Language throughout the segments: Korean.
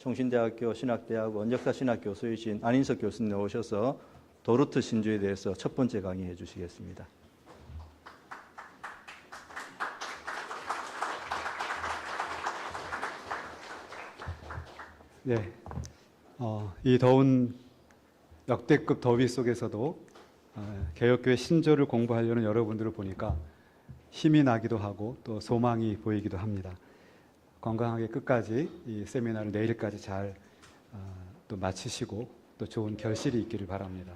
총신대학교 신학대학 원적사 신학교수이신 안인석 교수님 오셔서 도르트 신조에 대해서 첫 번째 강의해 주시겠습니다. 네, 이 더운 역대급 더위 속에서도 개혁교회 신조를 공부하려는 여러분들을 보니까 힘이 나기도 하고 또 소망이 보이기도 합니다. 건강하게 끝까지 이 세미나를 내일까지 잘 또 마치시고 또 좋은 결실이 있기를 바랍니다.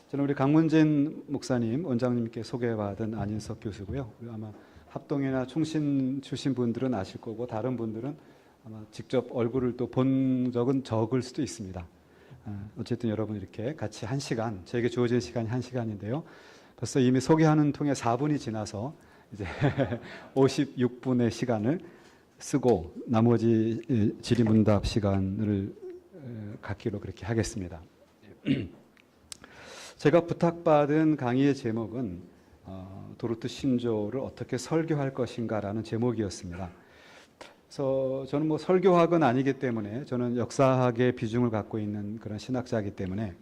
저는 우리 강문진 목사님, 원장님께 소개받은 안인석 교수고요. 아마 합동이나 총신 출신 분들은 아실 거고 다른 분들은 아마 직접 얼굴을 또 본 적은 적을 수도 있습니다. 어쨌든 여러분 이렇게 같이 1시간, 저에게 주어진 시간이 1시간인데요. 벌써 이미 소개하는 통에 4분이 지나서 이제 56분의 시간을 쓰고 나머지 질의응답 시간을 갖기로 그렇게 하겠습니다. 제가 부탁받은 강의의 제목은 도르트 신조를 어떻게 설교할 것인가라는 제목이었습니다. 그래서 저는 뭐 설교학은 아니기 때문에 저는 역사학의 비중을 갖고 있는 그런 신학자이기 때문에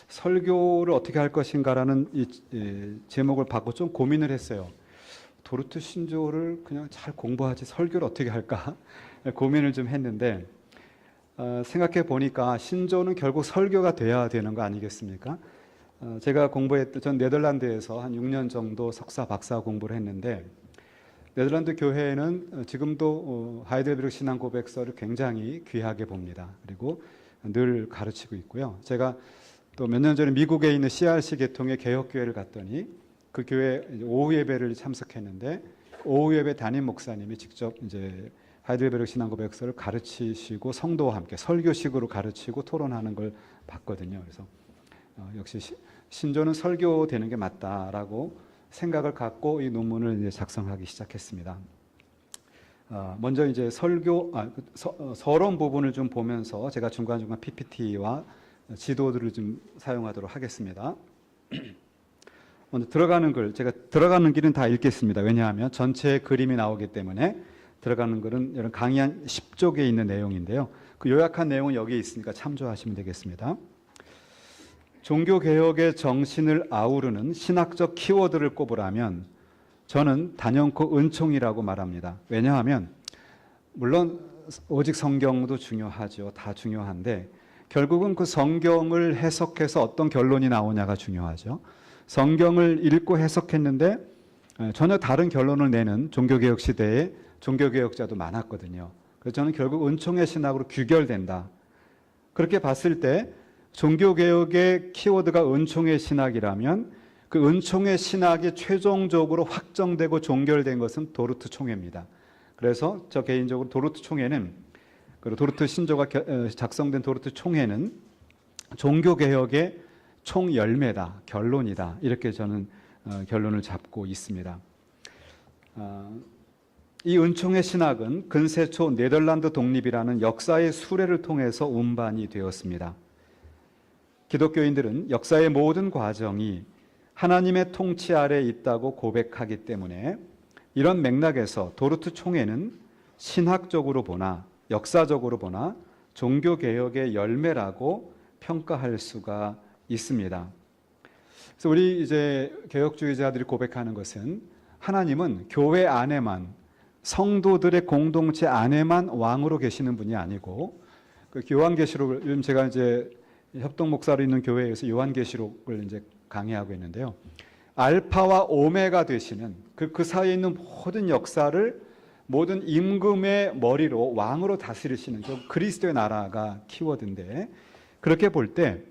설교를 어떻게 할 것인가라는 이 제목을 받고 좀 고민을 했어요. 도르트 신조를 그냥 잘 공부하지 설교를 어떻게 할까 고민을 좀 했는데 생각해 보니까 신조는 결국 설교가 돼야 되는 거 아니겠습니까? 제가 전 네덜란드에서 한 6년 정도 석사 박사 공부를 했는데 네덜란드 교회는 지금도 하이델베르크 신앙 고백서를 굉장히 귀하게 봅니다. 그리고 늘 가르치고 있고요. 제가 또 몇 년 전에 미국에 있는 CRC 계통의 개혁교회를 갔더니 그 교회 오후 예배를 참석했는데 오후 예배 담임 목사님이 직접 이제 하이델베르크 신앙 고백서를 가르치시고 성도와 함께 설교식으로 가르치고 토론하는 걸 봤거든요. 그래서 역시 신조는 설교되는 게 맞다라고 생각을 갖고 이 논문을 이제 작성하기 시작했습니다. 먼저 이제 서론 부분을 좀 보면서 제가 중간중간 PPT와 지도들을 좀 사용하도록 하겠습니다. 먼저 제가 들어가는 길은 다 읽겠습니다. 왜냐하면 전체 그림이 나오기 때문에 들어가는 글은 이런 강의 한 10쪽에 있는 내용인데요. 그 요약한 내용은 여기에 있으니까 참조하시면 되겠습니다. 종교개혁의 정신을 아우르는 신학적 키워드를 꼽으라면 저는 단연코 은총이라고 말합니다. 왜냐하면 물론 오직 성경도 중요하죠. 다 중요한데 결국은 그 성경을 해석해서 어떤 결론이 나오냐가 중요하죠. 성경을 읽고 해석했는데 전혀 다른 결론을 내는 종교개혁 시대에 종교개혁자도 많았거든요. 그래서 저는 결국 은총의 신학으로 규결된다. 그렇게 봤을 때 종교개혁의 키워드가 은총의 신학이라면 그 은총의 신학이 최종적으로 확정되고 종결된 것은 도르트 총회입니다. 그래서 저 개인적으로 도르트 총회는, 그리고 도르트 신조가 작성된 도르트 총회는 종교개혁의 총열매다, 결론이다, 이렇게 저는 결론을 잡고 있습니다. 이 은총의 신학은 근세 초 네덜란드 독립이라는 역사의 수레를 통해서 운반이 되었습니다. 기독교인들은 역사의 모든 과정이 하나님의 통치 아래 있다고 고백하기 때문에 이런 맥락에서 도르트 총회는 신학적으로 보나 역사적으로 보나 종교개혁의 열매라고 평가할 수가 있습니다. 그래서 우리 이제 개혁주의자들이 고백하는 것은 하나님은 교회 안에만, 성도들의 공동체 안에만 왕으로 계시는 분이 아니고 그 요한계시록을, 요즘 제가 이제 협동 목사로 있는 교회에서 요한계시록을 이제 강의하고 있는데요. 알파와 오메가 되시는 그 사이에 있는 모든 역사를 모든 임금의 머리로 왕으로 다스리시는 그리스도의 나라가 키워드인데, 그렇게 볼 때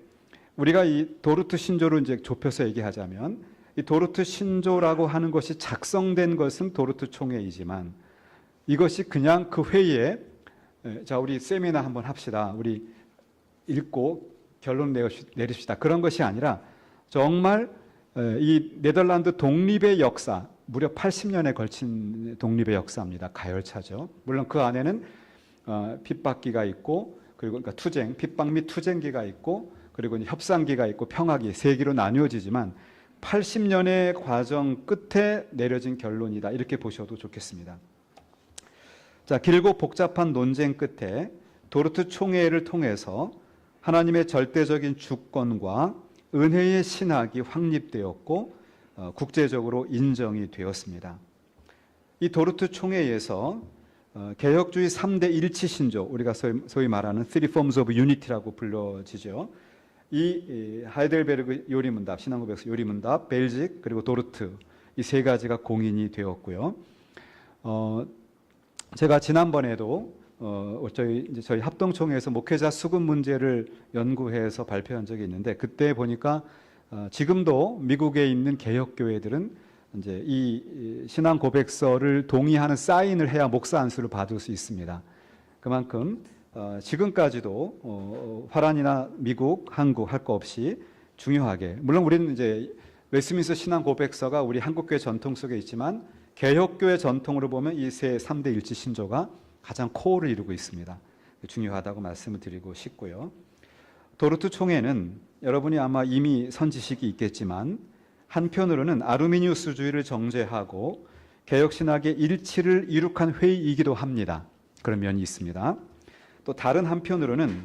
우리가 이 도르트 신조로 이제 좁혀서 얘기하자면 이 도르트 신조라고 하는 것이 작성된 것은 도르트 총회이지만 이것이 그냥 그 회의에 자 우리 세미나 한번 합시다, 우리 읽고 결론 내립시다, 그런 것이 아니라 정말 이 네덜란드 독립의 역사, 무려 80년에 걸친 독립의 역사입니다. 가열차죠. 물론 그 안에는 핍박기가 있고, 그리고 그러니까 투쟁, 핍박 및 투쟁기가 있고, 그리고 협상기가 있고 평화기, 세 기로 나뉘어지지만 80년의 과정 끝에 내려진 결론이다, 이렇게 보셔도 좋겠습니다. 자, 길고 복잡한 논쟁 끝에 도르트 총회를 통해서 하나님의 절대적인 주권과 은혜의 신학이 확립되었고 국제적으로 인정이 되었습니다. 이 도르트 총회에서 개혁주의 3대 일치 신조, 우리가 소위 말하는 Three Forms of Unity라고 불러지죠. 이 하이델베르그 요리문답, 신앙고백서 요리문답, 벨직 그리고 도르트 이 세 가지가 공인이 되었고요. 제가 지난번에도 저희 합동총회에서 목회자 수급 문제를 연구해서 발표한 적이 있는데 그때 보니까 지금도 미국에 있는 개혁교회들은 이제 이 신앙 고백서를 동의하는 사인을 해야 목사 안수를 받을 수 있습니다. 그만큼 지금까지도 화란이나 미국, 한국 할 거 없이 중요하게, 물론 우리는 이제 웨스트민스터 신앙 고백서가 우리 한국교회 전통 속에 있지만 개혁교회 전통으로 보면 이 세 3대 일치 신조가 가장 코어를 이루고 있습니다. 중요하다고 말씀을 드리고 싶고요. 도르트 총회는 여러분이 아마 이미 선지식이 있겠지만 한편으로는 아르미니우스주의를 정죄하고 개혁신학의 일치를 이룩한 회의이기도 합니다. 그런 면이 있습니다. 또 다른 한편으로는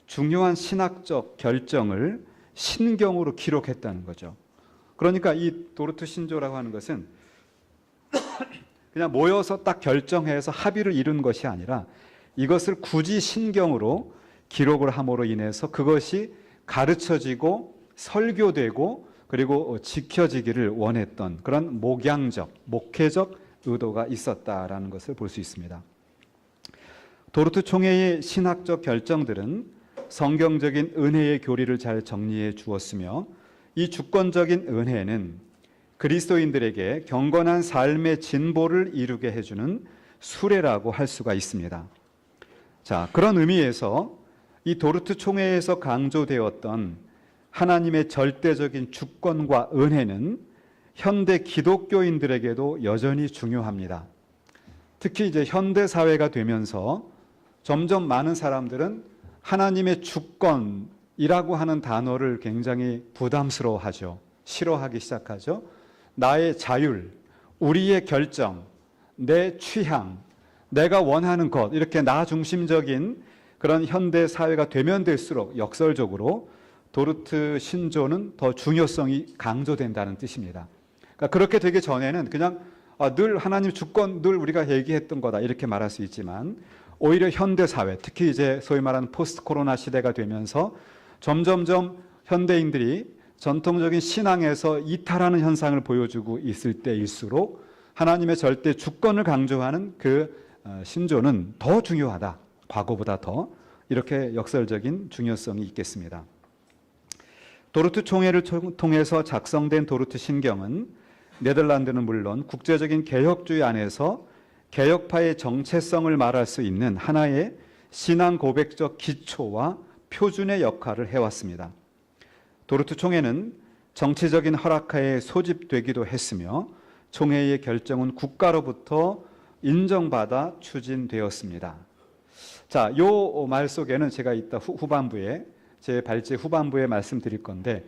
중요한 신학적 결정을 신경으로 기록했다는 거죠. 그러니까 이 도르트 신조라고 하는 것은 그냥 모여서 딱 결정해서 합의를 이룬 것이 아니라 이것을 굳이 신경으로 기록을 함으로 인해서 그것이 가르쳐지고 설교되고 그리고 지켜지기를 원했던 그런 목양적, 목회적 의도가 있었다라는 것을 볼 수 있습니다. 도르트 총회의 신학적 결정들은 성경적인 은혜의 교리를 잘 정리해 주었으며 이 주권적인 은혜는 그리스도인들에게 경건한 삶의 진보를 이루게 해주는 수레라고 할 수가 있습니다. 자, 그런 의미에서 이 도르트 총회에서 강조되었던 하나님의 절대적인 주권과 은혜는 현대 기독교인들에게도 여전히 중요합니다. 특히 이제 현대 사회가 되면서 점점 많은 사람들은 하나님의 주권이라고 하는 단어를 굉장히 부담스러워하죠. 싫어하기 시작하죠. 나의 자율, 우리의 결정, 내 취향, 내가 원하는 것, 이렇게 나 중심적인 그런 현대 사회가 되면 될수록 역설적으로 도르트 신조는 더 중요성이 강조된다는 뜻입니다. 그러니까 그렇게 되기 전에는 그냥 늘 하나님 주권 늘 우리가 얘기했던 거다 이렇게 말할 수 있지만 오히려 현대 사회, 특히 이제 소위 말하는 포스트 코로나 시대가 되면서 점점점 현대인들이 전통적인 신앙에서 이탈하는 현상을 보여주고 있을 때일수록 하나님의 절대 주권을 강조하는 그 신조는 더 중요하다. 과거보다 더 이렇게 역설적인 중요성이 있겠습니다. 도르트 총회를 통해서 작성된 도르트 신경은 네덜란드는 물론 국제적인 개혁주의 안에서 개혁파의 정체성을 말할 수 있는 하나의 신앙 고백적 기초와 표준의 역할을 해왔습니다. 도르트 총회는 정치적인 허락하에 소집되기도 했으며 총회의 결정은 국가로부터 인정받아 추진되었습니다. 자, 요 말 속에는 제가 이따 후반부에 제 발제 후반부에 말씀드릴 건데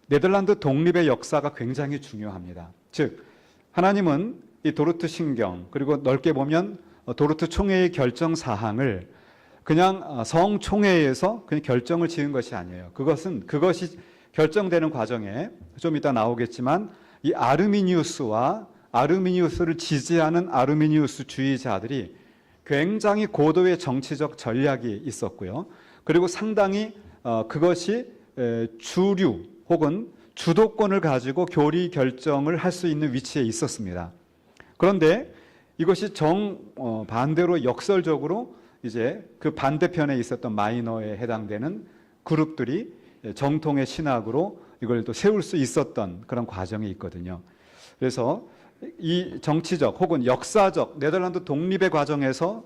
네덜란드 독립의 역사가 굉장히 중요합니다. 즉 하나님은 이 도르트 신경 그리고 넓게 보면 도르트 총회의 결정 사항을 그냥 성총회에서 그냥 결정을 지은 것이 아니에요. 그것이 결정되는 과정에 좀 이따 나오겠지만 이 아르미니우스를 지지하는 아르미니우스주의자들이 굉장히 고도의 정치적 전략이 있었고요. 그리고 상당히 그것이 주류 혹은 주도권을 가지고 교리 결정을 할 수 있는 위치에 있었습니다. 그런데 이것이 반대로 역설적으로 이제 그 반대편에 있었던 마이너에 해당되는 그룹들이 정통의 신학으로 이걸 또 세울 수 있었던 그런 과정이 있거든요. 그래서 이 정치적 혹은 역사적 네덜란드 독립의 과정에서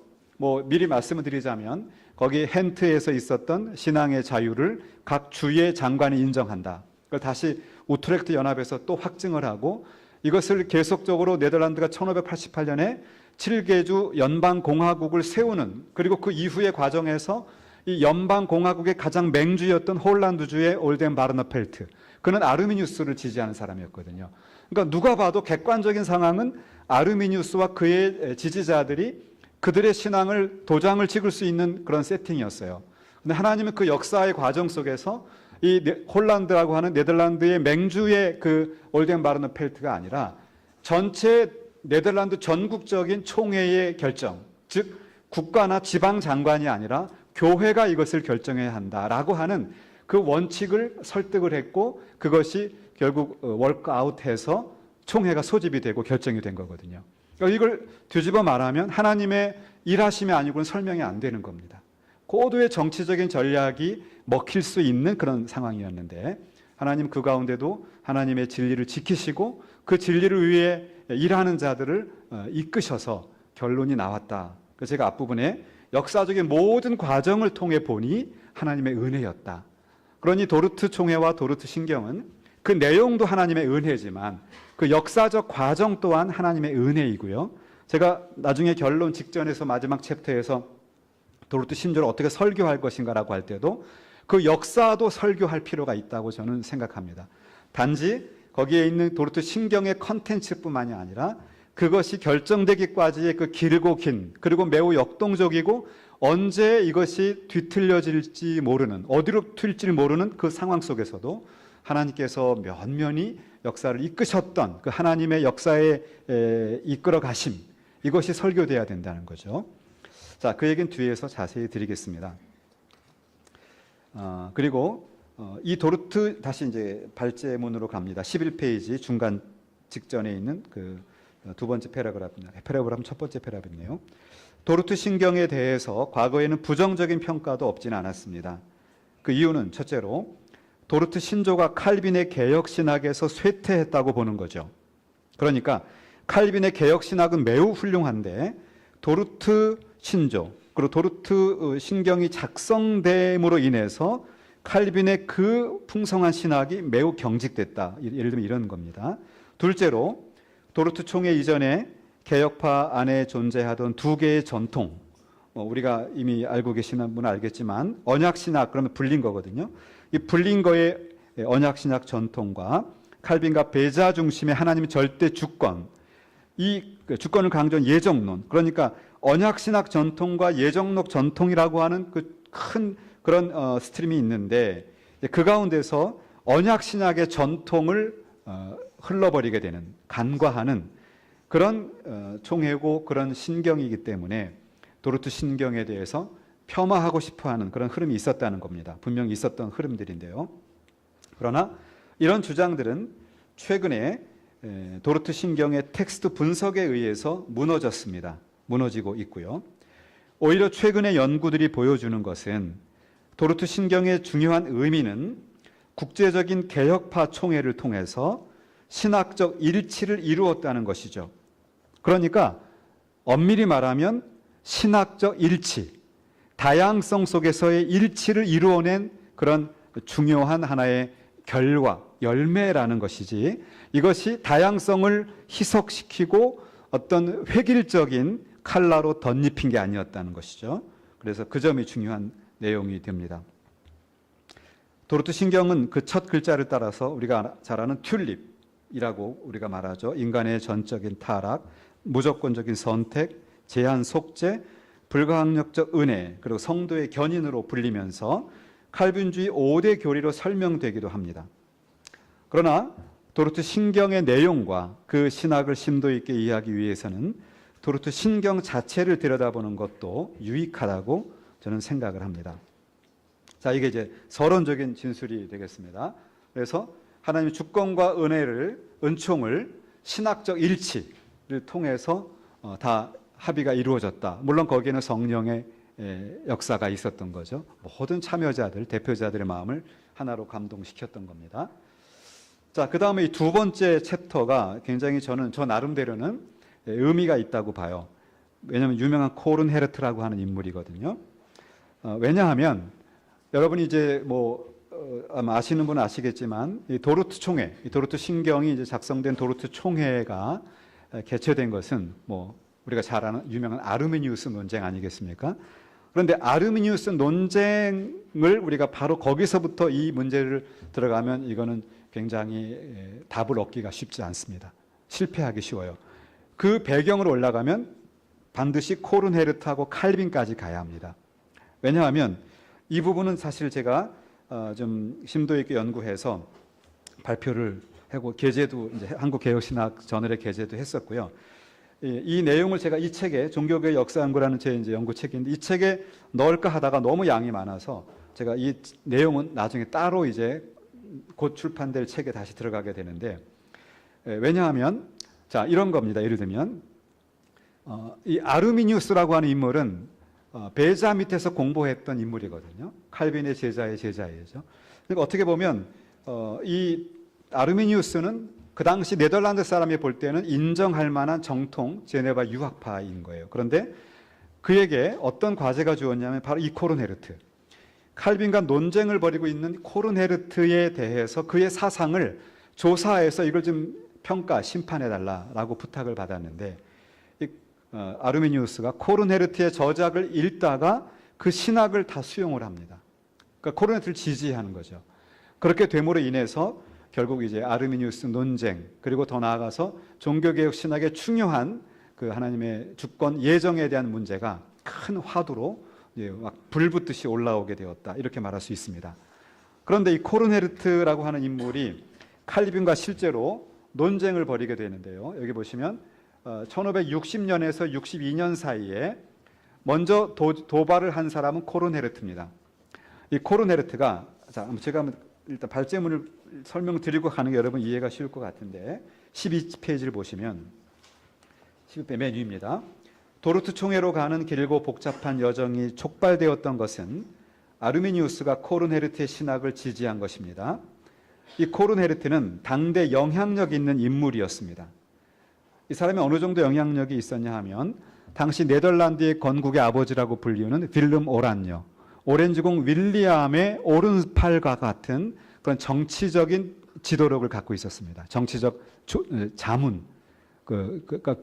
미리 말씀을 드리자면 거기 헨트에서 있었던 신앙의 자유를 각 주의 장관이 인정한다. 그걸 다시 우트렉트 연합에서 또 확증을 하고 이것을 계속적으로 네덜란드가 1588년에 7개주 연방공화국을 세우는 그리고 그 이후의 과정에서 이 연방공화국의 가장 맹주였던 홀란드주의 올덴 바르너펠트 그는 아르미니우스를 지지하는 사람이었거든요. 그러니까 누가 봐도 객관적인 상황은 아르미니우스와 그의 지지자들이 그들의 신앙을 도장을 찍을 수 있는 그런 세팅이었어요. 근데 하나님은 그 역사의 과정 속에서 이 홀란드라고 하는 네덜란드의 맹주의 그 올덴바르네펠트가 아니라 전체 네덜란드 전국적인 총회의 결정, 즉 국가나 지방 장관이 아니라 교회가 이것을 결정해야 한다라고 하는 그 원칙을 설득을 했고, 그것이 결국 월크아웃해서 총회가 소집이 되고 결정이 된 거거든요. 그러니까 이걸 뒤집어 말하면 하나님의 일하심이 아니고는 설명이 안 되는 겁니다. 고도의 정치적인 전략이 먹힐 수 있는 그런 상황이었는데, 하나님 그 가운데도 하나님의 진리를 지키시고 그 진리를 위해 일하는 자들을 이끄셔서 결론이 나왔다. 그래서 제가 앞부분에 역사적인 모든 과정을 통해 보니 하나님의 은혜였다. 그러니 도르트 총회와 도르트 신경은 그 내용도 하나님의 은혜지만 그 역사적 과정 또한 하나님의 은혜이고요. 제가 나중에 결론 직전에서 마지막 챕터에서 도르트 신조를 어떻게 설교할 것인가라고 할 때도 그 역사도 설교할 필요가 있다고 저는 생각합니다. 단지 거기에 있는 도르트 신경의 컨텐츠뿐만이 아니라 그것이 결정되기까지의 그 길고 긴, 그리고 매우 역동적이고 언제 이것이 뒤틀려질지 모르는, 어디로 튈지 모르는 그 상황 속에서도 하나님께서 면면히 역사를 이끄셨던 그 하나님의 역사에 이끌어 가심, 이것이 설교돼야 된다는 거죠. 자, 그 얘기는 뒤에서 자세히 드리겠습니다. 그리고 이 도르트, 다시 이제 발제문으로 갑니다. 11페이지 중간 직전에 있는 그 두 번째 패러그래프입니다. 패러그래프 첫 번째 패러그래프네요. 도르트 신경에 대해서 과거에는 부정적인 평가도 없지는 않았습니다. 그 이유는 첫째로 도르트 신조가 칼빈의 개혁 신학에서 쇠퇴했다고 보는 거죠. 그러니까 칼빈의 개혁 신학은 매우 훌륭한데 도르트 신조, 그리고 도르트 신경이 작성됨으로 인해서 칼빈의 그 풍성한 신학이 매우 경직됐다. 예를 들면 이런 겁니다. 둘째로 도르트 총회 이전에 개혁파 안에 존재하던 두 개의 전통, 우리가 이미 알고 계시는 분은 알겠지만 언약신학, 그러면 불린 거거든요. 이 불린 거의 언약신학 전통과 칼빈과 배자 중심의 하나님의 절대 주권, 이 주권을 강조한 예정론, 그러니까 언약신학 전통과 예정론 전통이라고 하는 그 큰 그런 스트림이 있는데, 그 가운데서 언약신학의 전통을 흘러버리게 되는, 간과하는 그런 총회고 그런 신경이기 때문에 도르트 신경에 대해서 폄하하고 싶어하는 그런 흐름이 있었다는 겁니다. 분명히 있었던 흐름들인데요. 그러나 이런 주장들은 최근에 도르트 신경의 텍스트 분석에 의해서 무너졌습니다. 무너지고 있고요. 오히려 최근의 연구들이 보여주는 것은 도르트 신경의 중요한 의미는 국제적인 개혁파 총회를 통해서 신학적 일치를 이루었다는 것이죠. 그러니까 엄밀히 말하면 신학적 일치, 다양성 속에서의 일치를 이루어낸 그런 중요한 하나의 결과, 열매라는 것이지, 이것이 다양성을 희석시키고 어떤 획일적인 칼라로 덧입힌 게 아니었다는 것이죠. 그래서 그 점이 중요한 내용이 됩니다. 도르트 신경은 그 첫 글자를 따라서 우리가 잘 아는 튤립이라고 우리가 말하죠. 인간의 전적인 타락, 무조건적인 선택, 제한 속죄, 불가항력적 은혜, 그리고 성도의 견인으로 불리면서 칼빈주의 5대 교리로 설명되기도 합니다. 그러나 도르트 신경의 내용과 그 신학을 심도 있게 이해하기 위해서는 도르트 신경 자체를 들여다보는 것도 유익하다고 저는 생각을 합니다. 자, 이게 이제 서론적인 진술이 되겠습니다. 그래서 하나님의 주권과 은총을 신학적 일치를 통해서 다 합의가 이루어졌다. 물론 거기에는 성령의 역사가 있었던 거죠. 모든 참여자들, 대표자들의 마음을 하나로 감동시켰던 겁니다. 자, 그 다음에 이 두 번째 챕터가 굉장히 저 나름대로는 의미가 있다고 봐요. 왜냐하면 유명한 코른 헤르트라고 하는 인물이거든요. 왜냐하면 여러분이 이제 아마 아시는 분은 아시겠지만 이 도르트 총회, 이 도르트 신경이 이제 작성된 도르트 총회가 개최된 것은 우리가 잘 아는 유명한 아르미니우스 논쟁 아니겠습니까? 그런데 아르미니우스 논쟁을 우리가 바로 거기서부터 이 문제를 들어가면 이거는 굉장히 답을 얻기가 쉽지 않습니다. 실패하기 쉬워요. 그 배경으로 올라가면 반드시 코른헤르트하고 칼빈까지 가야 합니다. 왜냐하면 이 부분은 사실 제가 좀 심도 있게 연구해서 발표를 하고 게재도 이제 한국개혁신학 저널에 게재도 했었고요. 이 내용을 제가 이 책에 종교교회 역사연구라는 제 이제 연구책인데 이 책에 넣을까 하다가 너무 양이 많아서 제가 이 내용은 나중에 따로 이제 곧 출판될 책에 다시 들어가게 되는데 왜냐하면 자 이런 겁니다. 예를 들면 이 아르미니우스라고 하는 인물은 베자 밑에서 공부했던 인물이거든요. 칼빈의 제자의 제자예죠. 그러니까 어떻게 보면 이 아르미니우스는 그 당시 네덜란드 사람이 볼 때는 인정할 만한 정통 제네바 유학파인 거예요. 그런데 그에게 어떤 과제가 주었냐면 바로 이 코른헤르트. 칼빈과 논쟁을 벌이고 있는 코른헤르트에 대해서 그의 사상을 조사해서 이걸 좀 평가, 심판해달라라고 부탁을 받았는데 아르미니우스가 코른헤르트의 저작을 읽다가 그 신학을 다 수용을 합니다. 그러니까 코른헤르트를 지지하는 거죠. 그렇게 됨으로 인해서 결국 이제 아르미니우스 논쟁 그리고 더 나아가서 종교개혁 신학의 중요한 그 하나님의 주권 예정에 대한 문제가 큰 화두로 막 불붙듯이 올라오게 되었다 이렇게 말할 수 있습니다. 그런데 이 코른헤르트라고 하는 인물이 칼빈과 실제로 논쟁을 벌이게 되는데요. 여기 보시면 1560년에서 62년 사이에 먼저 도발을 한 사람은 코른헤르트입니다. 이 코른헤르트가 자 제가 일단 발제문을 설명드리고 가는 게 여러분 이해가 쉬울 것 같은데 12페이지를 보시면 12페이지 맨 위입니다. 도르트 총회로 가는 길고 복잡한 여정이 촉발되었던 것은 아르미니우스가 코른헤르트의 신학을 지지한 것입니다. 이 코른헤르트는 당대 영향력 있는 인물이었습니다. 이 사람이 어느 정도 영향력이 있었냐 하면 당시 네덜란드의 건국의 아버지라고 불리우는 윌름 오란요, 오렌지공 윌리엄의 오른팔과 같은 그런 정치적인 지도력을 갖고 있었습니다. 정치적 자문,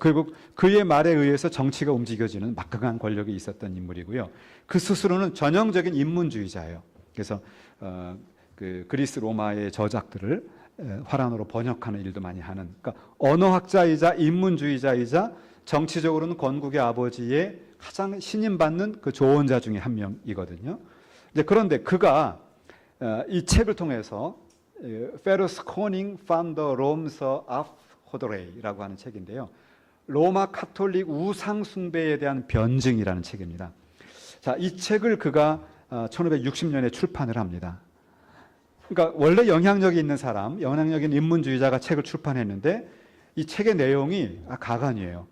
결국 그의 말에 의해서 정치가 움직여지는 막강한 권력이 있었던 인물이고요. 그 스스로는 전형적인 인문주의자예요. 그래서 그 그리스 로마의 저작들을 화란어로 번역하는 일도 많이 하는, 그러니까 언어학자이자 인문주의자이자 정치적으로는 건국의 아버지의 가장 신임받는 그 조언자 중에 한 명이거든요. 이제 그런데 그가 이 책을 통해서 페르스 코닝 판더 롬서 아프 호도레이라고 하는 책인데요. 로마 카톨릭 우상 숭배에 대한 변증이라는 책입니다. 자, 이 책을 그가 1560년에 출판을 합니다. 그러니까 원래 영향력이 있는 사람, 영향력 있는 인문주의자가 책을 출판했는데 이 책의 내용이 가관이에요.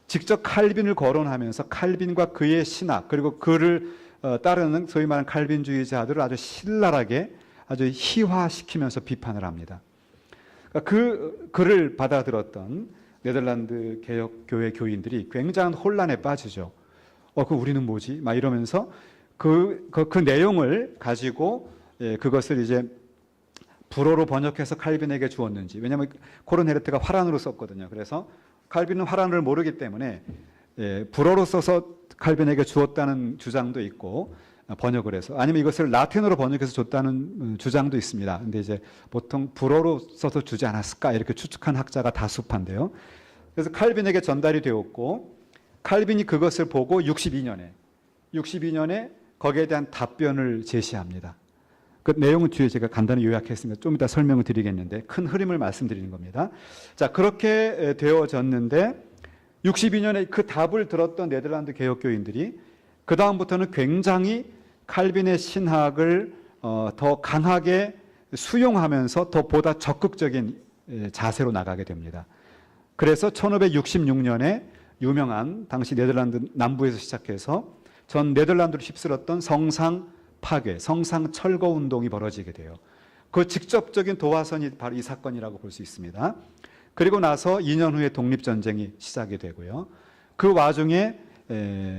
직접 칼빈을 거론하면서 칼빈과 그의 신학 그리고 그를 따르는 소위 말하는 칼빈주의자들을 아주 신랄하게 아주 희화시키면서 비판을 합니다. 그러니까 그 글을 받아들었던 네덜란드 개혁교회 교인들이 굉장한 혼란에 빠지죠. 그 우리는 뭐지? 막 이러면서 그 내용을 가지고 그것을 이제 불어로 번역해서 칼빈에게 주었는지, 왜냐하면 코른헤르트가 화란으로 썼거든요. 그래서 칼빈은 화란을 모르기 때문에 불어로 써서 칼빈에게 주었다는 주장도 있고 번역을 해서, 아니면 이것을 라틴어로 번역해서 줬다는 주장도 있습니다. 근데 이제 보통 불어로 써서 주지 않았을까 이렇게 추측한 학자가 다수파인데요. 그래서 칼빈에게 전달이 되었고 칼빈이 그것을 보고 62년에 거기에 대한 답변을 제시합니다. 그 내용은 뒤에 제가 간단히 요약했으니까 좀 이따 설명을 드리겠는데 큰 흐름을 말씀드리는 겁니다. 자, 그렇게 되어졌는데 62년에 그 답을 들었던 네덜란드 개혁교인들이 그 다음부터는 굉장히 칼빈의 신학을 더 강하게 수용하면서 더 보다 적극적인 자세로 나가게 됩니다. 그래서 1566년에 유명한 당시 네덜란드 남부에서 시작해서 전 네덜란드를 휩쓸었던 성상 파괴, 성상 철거 운동이 벌어지게 돼요. 그 직접적인 도화선이 바로 이 사건이라고 볼 수 있습니다. 그리고 나서 2년 후에 독립전쟁이 시작이 되고요. 그 와중에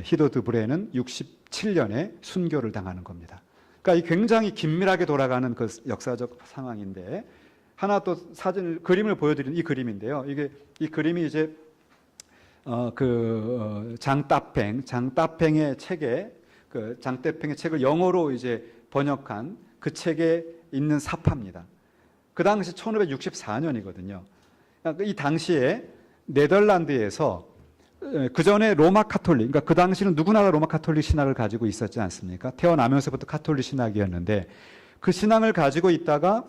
히도드 브레는 67년에 순교를 당하는 겁니다. 그러니까 이 굉장히 긴밀하게 돌아가는 그 역사적 상황인데, 하나 또 그림을 보여드리는 이 그림인데요. 이 그림이 이제 장따팽의 책에 장따팽의 책을 영어로 이제 번역한 그 책에 있는 사파입니다. 그 당시 1564년이거든요. 이 당시에 네덜란드에서 그 전에 로마 카톨릭, 그러니까 그 당시는 누구나 로마 카톨릭 신학을 가지고 있었지 않습니까? 태어나면서부터 카톨릭 신학이었는데 그 신앙을 가지고 있다가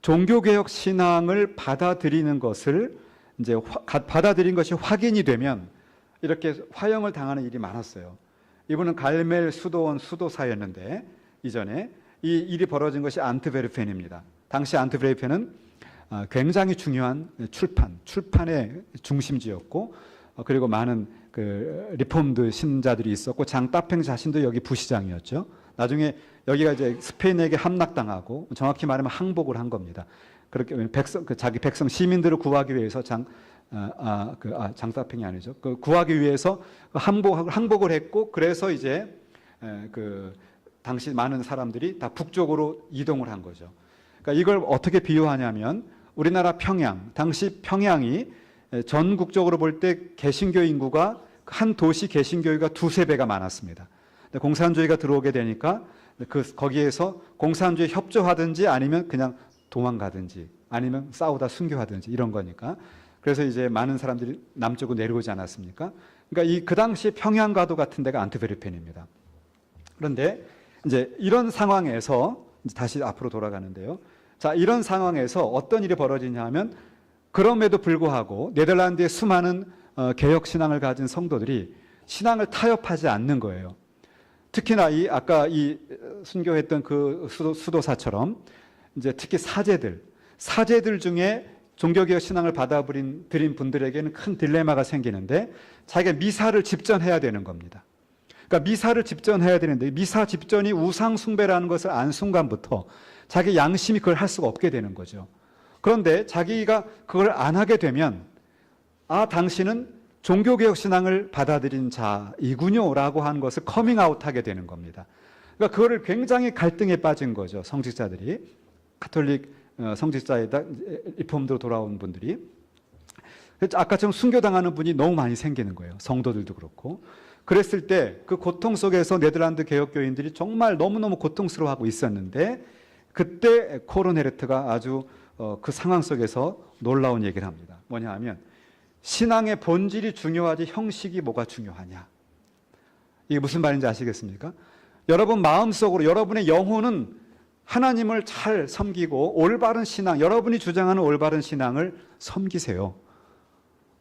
종교개혁 신앙을 받아들이는 것을 이제 받아들인 것이 확인이 되면 이렇게 화형을 당하는 일이 많았어요. 이분은 갈멜 수도원 수도사였는데 이전에 이 일이 벌어진 것이 안트베르펜입니다. 당시 안트베르펜은 굉장히 중요한 출판의 중심지였고 그리고 많은 그 리폼드 신자들이 있었고 장 따팽 자신도 여기 부시장이었죠. 나중에 여기가 이제 스페인에게 함락당하고 정확히 말하면 항복을 한 겁니다. 그렇게 자기 백성 시민들을 구하기 위해서 장 따팽이 아니죠. 구하기 위해서 항복을 했고 그래서 이제 그 당시 많은 사람들이 다 북쪽으로 이동을 한 거죠. 그러니까 이걸 어떻게 비유하냐면 우리나라 평양, 당시 평양이 전국적으로 볼 때 개신교 인구가 한 도시 개신교회가 2~3배가 많았습니다. 공산주의가 들어오게 되니까 거기에서 공산주의 협조하든지 아니면 그냥 도망가든지 아니면 싸우다 순교하든지 이런 거니까 그래서 이제 많은 사람들이 남쪽으로 내려오지 않았습니까? 그러니까 그 당시 평양과도 같은 데가 안트베르펜입니다. 그런데 이제 이런 상황에서 다시 앞으로 돌아가는데요. 자, 이런 상황에서 어떤 일이 벌어지냐 하면 그럼에도 불구하고 네덜란드의 수많은 개혁 신앙을 가진 성도들이 신앙을 타협하지 않는 거예요. 특히나 아까 순교했던 그 수도사처럼 이제 특히 사제들 중에 종교개혁 신앙을 받아들인 분들에게는 큰 딜레마가 생기는데 자기가 미사를 집전해야 되는 겁니다. 그러니까 미사를 집전해야 되는데 미사 집전이 우상 숭배라는 것을 안 순간부터 자기 양심이 그걸 할 수가 없게 되는 거죠. 그런데 자기가 그걸 안 하게 되면 당신은 종교개혁 신앙을 받아들인 자이군요 라고 하는 것을 커밍아웃하게 되는 겁니다. 그러니까 그거를 굉장히 갈등에 빠진 거죠. 성직자들이 카톨릭 성직자에다 리폼으로 돌아온 분들이 아까처럼 순교당하는 분이 너무 많이 생기는 거예요. 성도들도 그렇고. 그랬을 때 그 고통 속에서 네덜란드 개혁교인들이 정말 너무너무 고통스러워하고 있었는데 그때 코르네르트가 아주 그 상황 속에서 놀라운 얘기를 합니다. 뭐냐 하면 신앙의 본질이 중요하지 형식이 뭐가 중요하냐. 이게 무슨 말인지 아시겠습니까? 여러분 마음속으로 여러분의 영혼은 하나님을 잘 섬기고 올바른 신앙, 여러분이 주장하는 올바른 신앙을 섬기세요.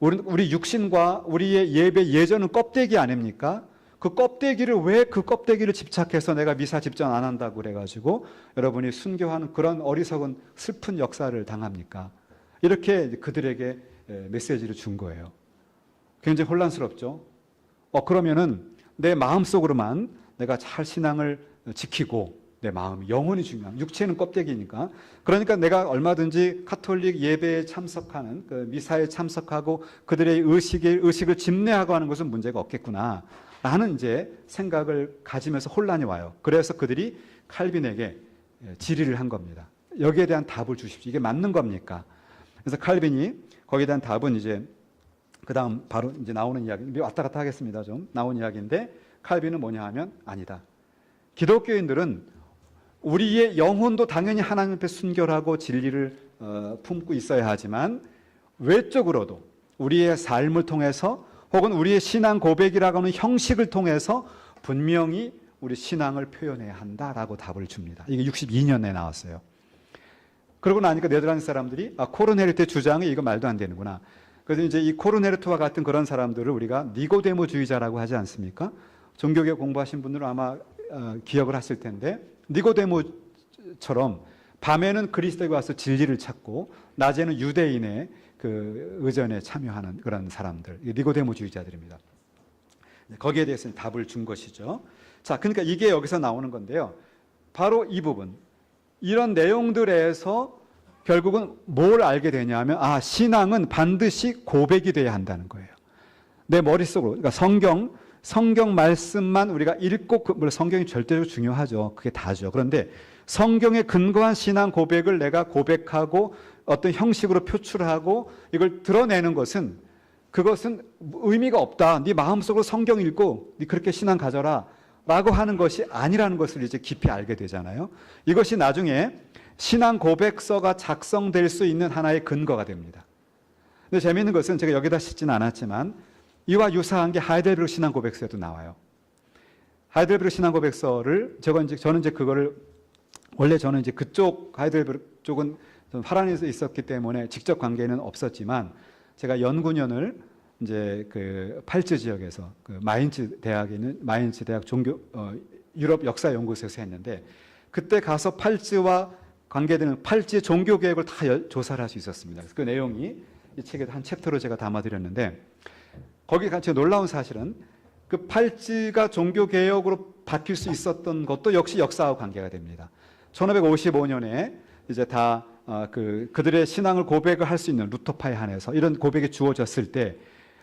우리 육신과 우리의 예배 예전은 껍데기 아닙니까? 그 껍데기를 왜 그 껍데기를 집착해서 내가 미사 집전 안 한다고 그래가지고 여러분이 순교하는 그런 어리석은 슬픈 역사를 당합니까? 이렇게 그들에게 메시지를 준 거예요. 굉장히 혼란스럽죠. 그러면은 내 마음속으로만 내가 잘 신앙을 지키고 내 마음, 영혼이 중요한 육체는 껍데기니까 그러니까 내가 얼마든지 카톨릭 예배에 참석하는 그 미사에 참석하고 그들의 의식을 집례하고 하는 것은 문제가 없겠구나 라는 이제 생각을 가지면서 혼란이 와요. 그래서 그들이 칼빈에게 질의를 한 겁니다. 여기에 대한 답을 주십시오. 이게 맞는 겁니까? 그래서 칼빈이 거기에 대한 답은 이제 그 다음 바로 이제 나오는 이야기, 왔다 갔다 하겠습니다. 좀 나온 이야기인데 칼빈은 뭐냐 하면 아니다. 기독교인들은 우리의 영혼도 당연히 하나님 앞에 순결하고 진리를 품고 있어야 하지만 외적으로도 우리의 삶을 통해서 혹은 우리의 신앙 고백이라고 하는 형식을 통해서 분명히 우리 신앙을 표현해야 한다라고 답을 줍니다. 이게 62년에 나왔어요. 그러고 나니까 네덜란드 사람들이 코르네르트의 주장이 이거 말도 안 되는구나. 그래서 이제 이 코르네르트와 같은 그런 사람들을 우리가 니고데모주의자라고 하지 않습니까? 종교개혁 공부하신 분들은 아마 기억을 하실 텐데 니고데모처럼 밤에는 그리스도에 와서 진리를 찾고 낮에는 유대인의 그 의전에 참여하는 그런 사람들, 니고데모주의자들입니다. 거기에 대해서 답을 준 것이죠. 자, 그러니까 이게 여기서 나오는 건데요. 바로 이 부분, 이런 내용들에서 결국은 뭘 알게 되냐면 신앙은 반드시 고백이 돼야 한다는 거예요. 내 머릿속으로, 그러니까 성경 말씀만 우리가 읽고, 물론 성경이 절대로 중요하죠. 그게 다죠. 그런데 성경에 근거한 신앙 고백을 내가 고백하고 어떤 형식으로 표출하고 이걸 드러내는 것은 그것은 의미가 없다. 네 마음속으로 성경 읽고 네 그렇게 신앙 가져라 라고 하는 것이 아니라는 것을 이제 깊이 알게 되잖아요. 이것이 나중에 신앙 고백서가 작성될 수 있는 하나의 근거가 됩니다. 근데 재미있는 것은 제가 여기다 싣지는 않았지만 이와 유사한 게 하이델베르그 신앙 고백서에도 나와요. 하이델베르그 신앙 고백서를 저는 이제 그거를 원래 저는 이제 그쪽 하이델베르그 쪽은 파란에서 있었기 때문에 직접 관계는 없었지만 제가 연구년을 이제 그 팔츠 지역에서 그 마인츠 대학에 있는 마인츠 대학 유럽 역사 연구소에서 했는데 그때 가서 팔츠와 관계되는 팔찌의 종교 개혁을 다 조사를 할 수 있었습니다. 그 내용이 이 책에 한 챕터로 제가 담아드렸는데 거기 같이 놀라운 사실은 그 팔찌가 종교 개혁으로 바뀔 수 있었던 것도 역시 역사와 관계가 됩니다. 1555년에 이제 다 그들의 신앙을 고백을 할 수 있는 루터파에 한해서 이런 고백이 주어졌을 때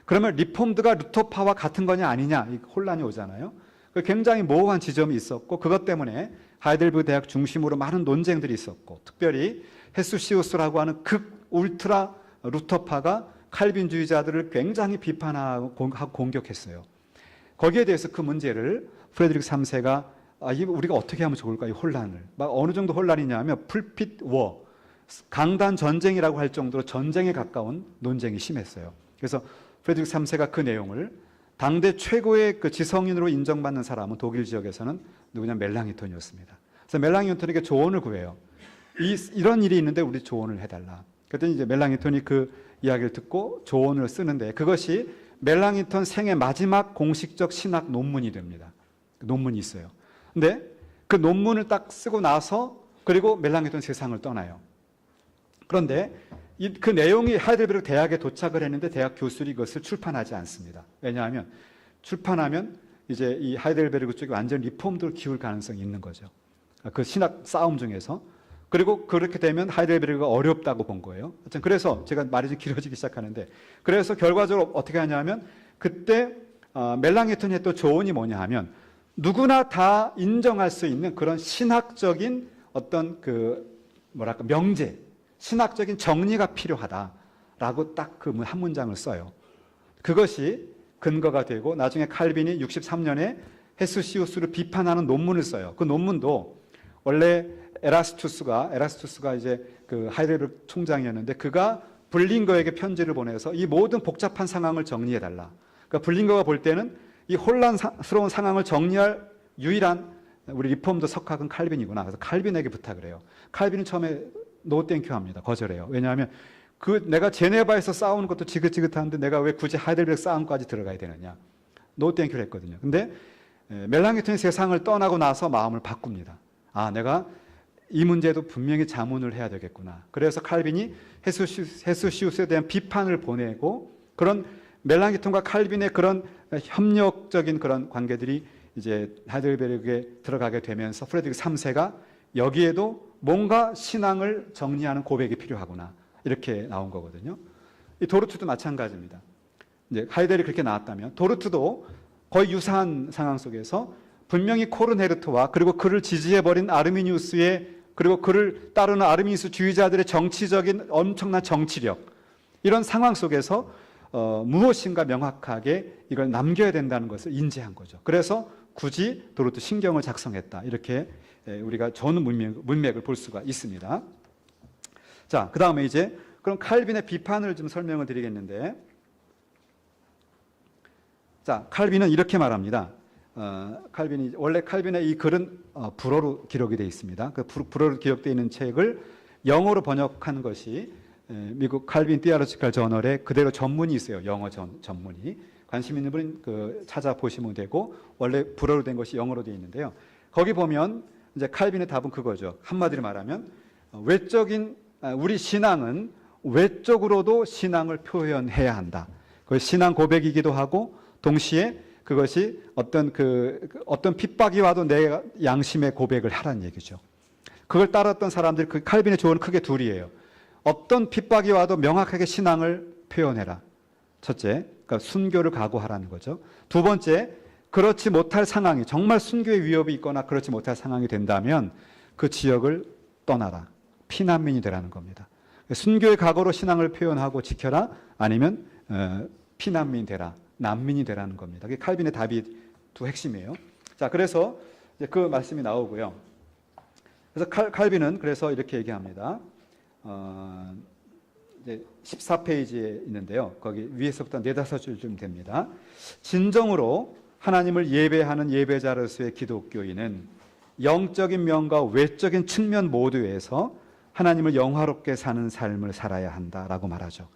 그러면 리폼드가 루터파와 같은 거냐 아니냐 이 혼란이 오잖아요. 굉장히 모호한 지점이 있었고 그것 때문에 하이델베르그 대학 중심으로 많은 논쟁들이 있었고 특별히 헤수시우스라고 하는 극 울트라 루터파가 칼빈주의자들을 굉장히 비판하고 공격했어요. 거기에 대해서 그 문제를 프레드릭 3세가 우리가 어떻게 하면 좋을까 이 혼란을 막 어느 정도 혼란이냐면 풀핏 워 강단 전쟁이라고 할 정도로 전쟁에 가까운 논쟁이 심했어요. 그래서 프레드릭 3세가 그 내용을 당대 최고의 그 지성인으로 인정받는 사람은 독일 지역에서는 누구냐 멜랑히톤이었습니다. 그래서 멜랑히톤에게 조언을 구해요. 이런 일이 있는데 우리 조언을 해달라. 그랬더니 이제 멜랑히톤이 그 이야기를 듣고 조언을 쓰는데 그것이 멜랑히톤 생애 마지막 공식적 신학 논문이 됩니다. 논문이 있어요. 근데 그 논문을 딱 쓰고 나서 그리고 멜랑히톤 세상을 떠나요. 그런데 그 내용이 하이델베르크 대학에 도착을 했는데 대학 교수들이 이것을 출판하지 않습니다. 왜냐하면 출판하면 이제 이 하이델베르크 쪽이 완전 리폼드로 기울 가능성이 있는 거죠. 그 신학 싸움 중에서. 그리고 그렇게 되면 하이델베르크가 어렵다고 본 거예요. 그래서 제가 말이 좀 길어지기 시작하는데 그래서 결과적으로 어떻게 하냐면 그때 멜랑히톤이 했던 조언이 뭐냐 하면 누구나 다 인정할 수 있는 그런 신학적인 어떤 명제 신학적인 정리가 필요하다라고 딱 그 한 문장을 써요. 그것이 근거가 되고 나중에 칼빈이 63년에 헤수시우스를 비판하는 논문을 써요. 그 논문도 원래 에라스투스가 이제 그 하이델베르크 총장이었는데 그가 블링거에게 편지를 보내서 이 모든 복잡한 상황을 정리해 달라. 그러니까 블링거가 볼 때는 이 혼란스러운 상황을 정리할 유일한 우리 리폼드 석학은 칼빈이구나. 그래서 칼빈에게 부탁을 해요. 칼빈은 처음에 노 땡큐 합니다. 거절해요. 왜냐하면 내가 제네바에서 싸우는 것도 지긋지긋한데 내가 왜 굳이 하이델베르크 싸움까지 들어가야 되느냐. 노 땡큐를 했거든요. 근데 멜랑히톤이 세상을 떠나고 나서 마음을 바꿉니다. 내가 이 문제도 분명히 자문을 해야 되겠구나. 그래서 칼빈이 헤수시우스에 대한 비판을 보내고 그런 멜랑히톤과 칼빈의 그런 협력적인 그런 관계들이 이제 하이델베르크에 들어가게 되면서 프레드리크 3세가 여기에도 뭔가 신앙을 정리하는 고백이 필요하구나. 이렇게 나온 거거든요. 이 도르트도 마찬가지입니다. 이제 하이델이 그렇게 나왔다면 도르트도 거의 유사한 상황 속에서 분명히 코르네르트와 그리고 그를 지지해버린 아르미니우스의 그리고 그를 따르는 아르미니우스 주의자들의 정치적인 엄청난 정치력 이런 상황 속에서 무엇인가 명확하게 이걸 남겨야 된다는 것을 인지한 거죠. 그래서 굳이 도르트 신경을 작성했다. 이렇게 우리가 저는 문맥을 볼 수가 있습니다. 자, 그 다음에 이제 그럼 칼빈의 비판을 좀 설명을 드리겠는데 자, 칼빈은 이렇게 말합니다. 원래 칼빈의 이 글은 불어로 기록이 되어 있습니다. 그 불어로 기록되어 있는 책을 영어로 번역한 것이 미국 칼빈 티어로지컬 저널에 그대로 전문이 있어요. 영어 전문이. 관심 있는 분은 찾아보시면 되고 원래 불어로 된 것이 영어로 되어 있는데요. 거기 보면 이제 칼빈의 답은 그거죠. 한마디로 말하면 우리 신앙은 외적으로도 신앙을 표현해야 한다. 그 신앙 고백이기도 하고 동시에 그것이 어떤 핍박이 와도 내 양심의 고백을 하라는 얘기죠. 그걸 따랐던 사람들 그 칼빈의 조언은 크게 둘이에요. 어떤 핍박이 와도 명확하게 신앙을 표현해라. 첫째, 그러니까 순교를 각오하라는 거죠. 두 번째, 그렇지 못할 상황이 정말 순교의 위협이 있거나 그렇지 못할 상황이 된다면 그 지역을 떠나라. 피난민이 되라는 겁니다. 순교의 각오로 신앙을 표현하고 지켜라. 아니면 피난민 되라. 난민이 되라는 겁니다. 그게 칼빈의 답이 두 핵심이에요. 자, 그래서 이제 그 말씀이 나오고요. 그래서 칼빈은 그래서 이렇게 얘기합니다. 14페이지에 있는데요. 거기 위에서부터 4-5줄쯤 됩니다. 진정으로 하나님을 예배하는 예배자로서의 기독교인은 영적인 면과 외적인 측면 모두에서 하나님을 영화롭게 사는 삶을 살아야 한다라고 말하죠.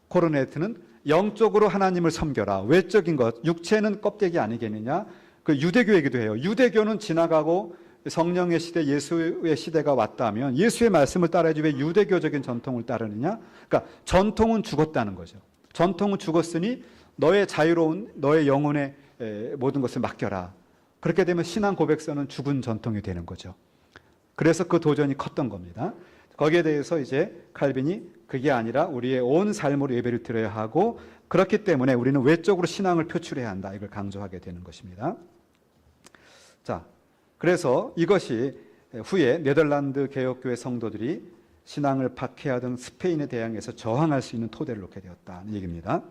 코르네트는 영적으로 하나님을 섬겨라. 외적인 것, 육체는 껍데기 아니겠느냐. 그 유대교이기도 해요. 유대교는 지나가고 성령의 시대, 예수의 시대가 왔다면 예수의 말씀을 따라야지 왜 유대교적인 전통을 따르느냐. 그러니까 전통은 죽었다는 거죠. 전통은 죽었으니 너의 자유로운 너의 영혼의 모든 것을 맡겨라. 그렇게 되면 신앙 고백서는 죽은 전통이 되는 거죠. 그래서 그 도전이 컸던 겁니다. 거기에 대해서 이제 칼빈이 그게 아니라 우리의 온 삶으로 예배를 드려야 하고 그렇기 때문에 우리는 외적으로 신앙을 표출해야 한다. 이걸 강조하게 되는 것입니다. 자, 그래서 이것이 후에 네덜란드 개혁교회 성도들이 신앙을 박해하던 스페인에 대항해서 저항할 수 있는 토대를 놓게 되었다는 얘기입니다.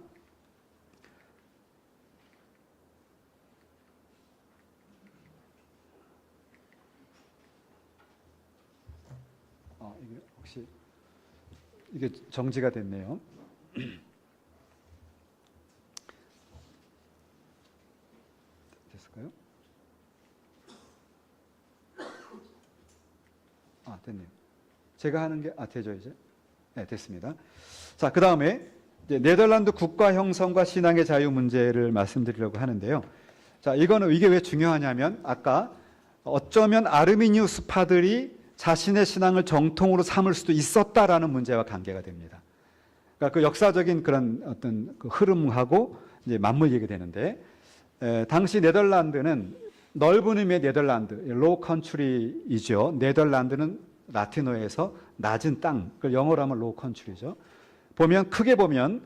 이게 혹시 이게 정지가 됐네요. 됐을까요? 됐네요. 제가 하는 게 되죠 이제? 네, 됐습니다. 자, 그 다음에 네덜란드 국가 형성과 신앙의 자유 문제를 말씀드리려고 하는데요. 자, 이게 왜 중요하냐면 아까 어쩌면 아르미니우스파들이 자신의 신앙을 정통으로 삼을 수도 있었다라는 문제와 관계가 됩니다. 그러니까 그 역사적인 그런 어떤 그 흐름하고 이제 맞물리게 되는데, 당시 네덜란드는 넓은 의미의 네덜란드, 로우 컨트리이죠. 네덜란드는 라틴어에서 낮은 땅, 그걸 영어로 하면 로우 컨트리죠. 크게 보면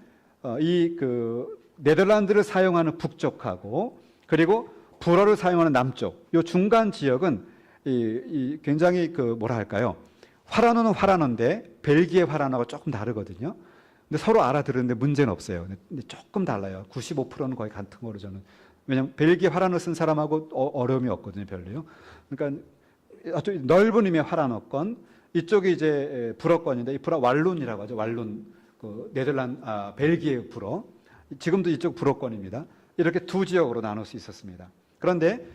이 그 네덜란드를 사용하는 북쪽하고 그리고 불어를 사용하는 남쪽, 이 중간 지역은 굉장히 뭐라 할까요? 화라노는 화라노인데 벨기에 화라노가 조금 다르거든요. 근데 서로 알아들으는데 문제는 없어요. 근데 조금 달라요. 95%는 거의 같은 거로 저는. 왜냐하면 벨기에 화라노 쓴 사람하고 어려움이 없거든요, 별로요. 그러니까 아주 넓은 의미의 화라노권, 이쪽이 이제 불어권인데 이 불어 왈룬이라고 하죠. 왈룬, 벨기에 불어. 지금도 이쪽 불어권입니다. 이렇게 두 지역으로 나눌 수 있었습니다. 그런데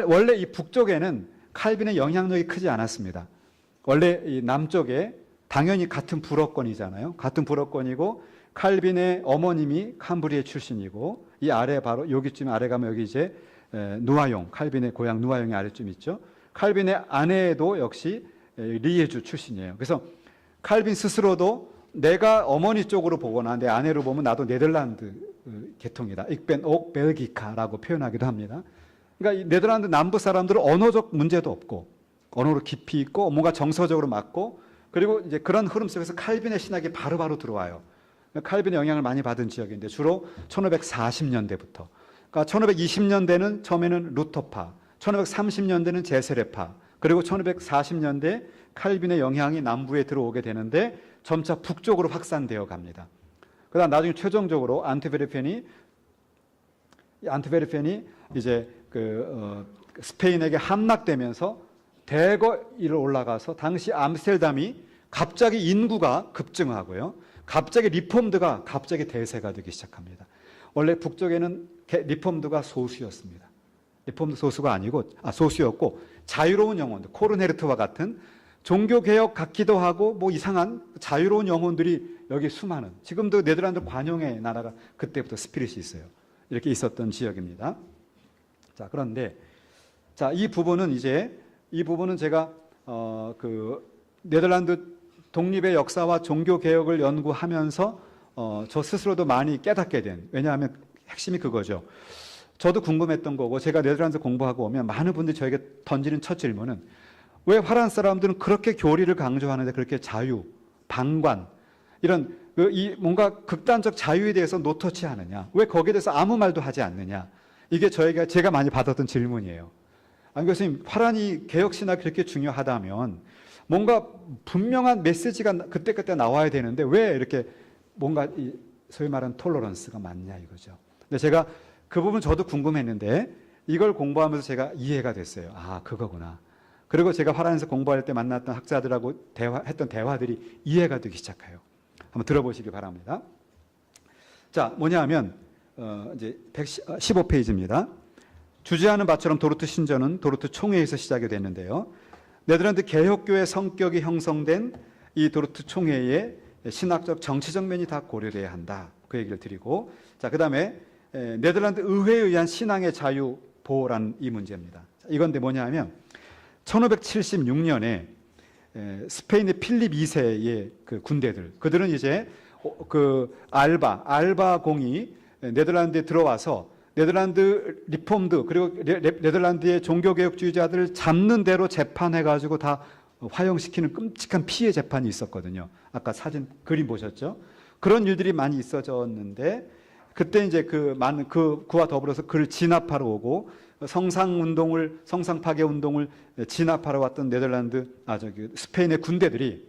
원래 이 북쪽에는 칼빈의 영향력이 크지 않았습니다. 원래 이 남쪽에 당연히 같은 불어권이잖아요. 같은 불어권이고 칼빈의 어머님이 캄브리에 출신이고 이 아래 바로 여기쯤 아래 가면 여기 이제 누아용, 칼빈의 고향 누아용이 아래쯤 있죠. 칼빈의 아내도 역시 리에주 출신이에요. 그래서 칼빈 스스로도 내가 어머니 쪽으로 보거나 내 아내로 보면 나도 네덜란드 계통이다. 익벤 옥 벨기카라고 표현하기도 합니다. 그러니까 이 네덜란드 남부 사람들은 언어적 문제도 없고 언어로 깊이 있고 뭔가 정서적으로 맞고 그리고 이제 그런 흐름 속에서 칼빈의 신학이 바로바로 들어와요. 칼빈의 영향을 많이 받은 지역인데 주로 1540년대부터. 그러니까 1520년대는 처음에는 루터파, 1530년대는 제세례파, 그리고 1540년대 칼빈의 영향이 남부에 들어오게 되는데 점차 북쪽으로 확산되어 갑니다. 그다음 나중에 최종적으로 안트베르펜이 이제 스페인에게 함락되면서 대거 위로 올라가서 당시 암스테르담이 갑자기 인구가 급증하고요. 갑자기 리폼드가 갑자기 대세가 되기 시작합니다. 원래 북쪽에는 리폼드가 소수였습니다. 리폼드 소수가 아니고 소수였고 자유로운 영혼들, 코르네르트와 같은 종교개혁 같기도 하고 뭐 이상한 자유로운 영혼들이 여기 수많은, 지금도 네덜란드 관용의 나라가 그때부터 스피릿이 있어요. 이렇게 있었던 지역입니다. 자, 그런데 이 부분은 제가 네덜란드 독립의 역사와 종교개혁을 연구하면서 저 스스로도 많이 깨닫게 된, 왜냐하면 핵심이 그거죠. 저도 궁금했던 거고 제가 네덜란드 공부하고 오면 많은 분들이 저에게 던지는 첫 질문은 왜 화란 사람들은 그렇게 교리를 강조하는데 그렇게 자유, 방관 이런 뭔가 극단적 자유에 대해서 노터치하느냐, 왜 거기에 대해서 아무 말도 하지 않느냐, 이게 제가 많이 받았던 질문이에요. 안 교수님, 화란이 개혁신학이 그렇게 중요하다면 뭔가 분명한 메시지가 그때그때 나와야 되는데 왜 이렇게 뭔가 소위 말하는 톨러런스가 많냐 이거죠. 근데 제가 그 부분 저도 궁금했는데 이걸 공부하면서 제가 이해가 됐어요. 그거구나. 그리고 제가 화란에서 공부할 때 만났던 학자들하고 했던 대화들이 이해가 되기 시작해요. 한번 들어보시기 바랍니다. 자, 뭐냐하면 이제 115페이지입니다. 주재하는 바처럼 도르트 신전은 도르트 총회에서 시작이 됐는데요. 네덜란드 개혁교회 성격이 형성된 이 도르트 총회의 신학적 정치적 면이 다 고려돼야 한다. 그 얘기를 드리고, 자, 그다음에 네덜란드 의회에 의한 신앙의 자유 보호라는 이 문제입니다. 이건데 뭐냐하면 1576년에 스페인의 필립 2세의 그 군대들, 그들은 이제 그 알바공이 네덜란드에 들어와서 네덜란드 리폼드 그리고 네덜란드의 종교개혁주의자들을 잡는 대로 재판해가지고 다 화형시키는 끔찍한 피해 재판이 있었거든요. 아까 사진 그림 보셨죠? 그런 일들이 많이 있어졌는데 그때 이제 그와 더불어서 그를 진압하러 오고 성상 파괴 운동을 진압하러 왔던 스페인의 군대들이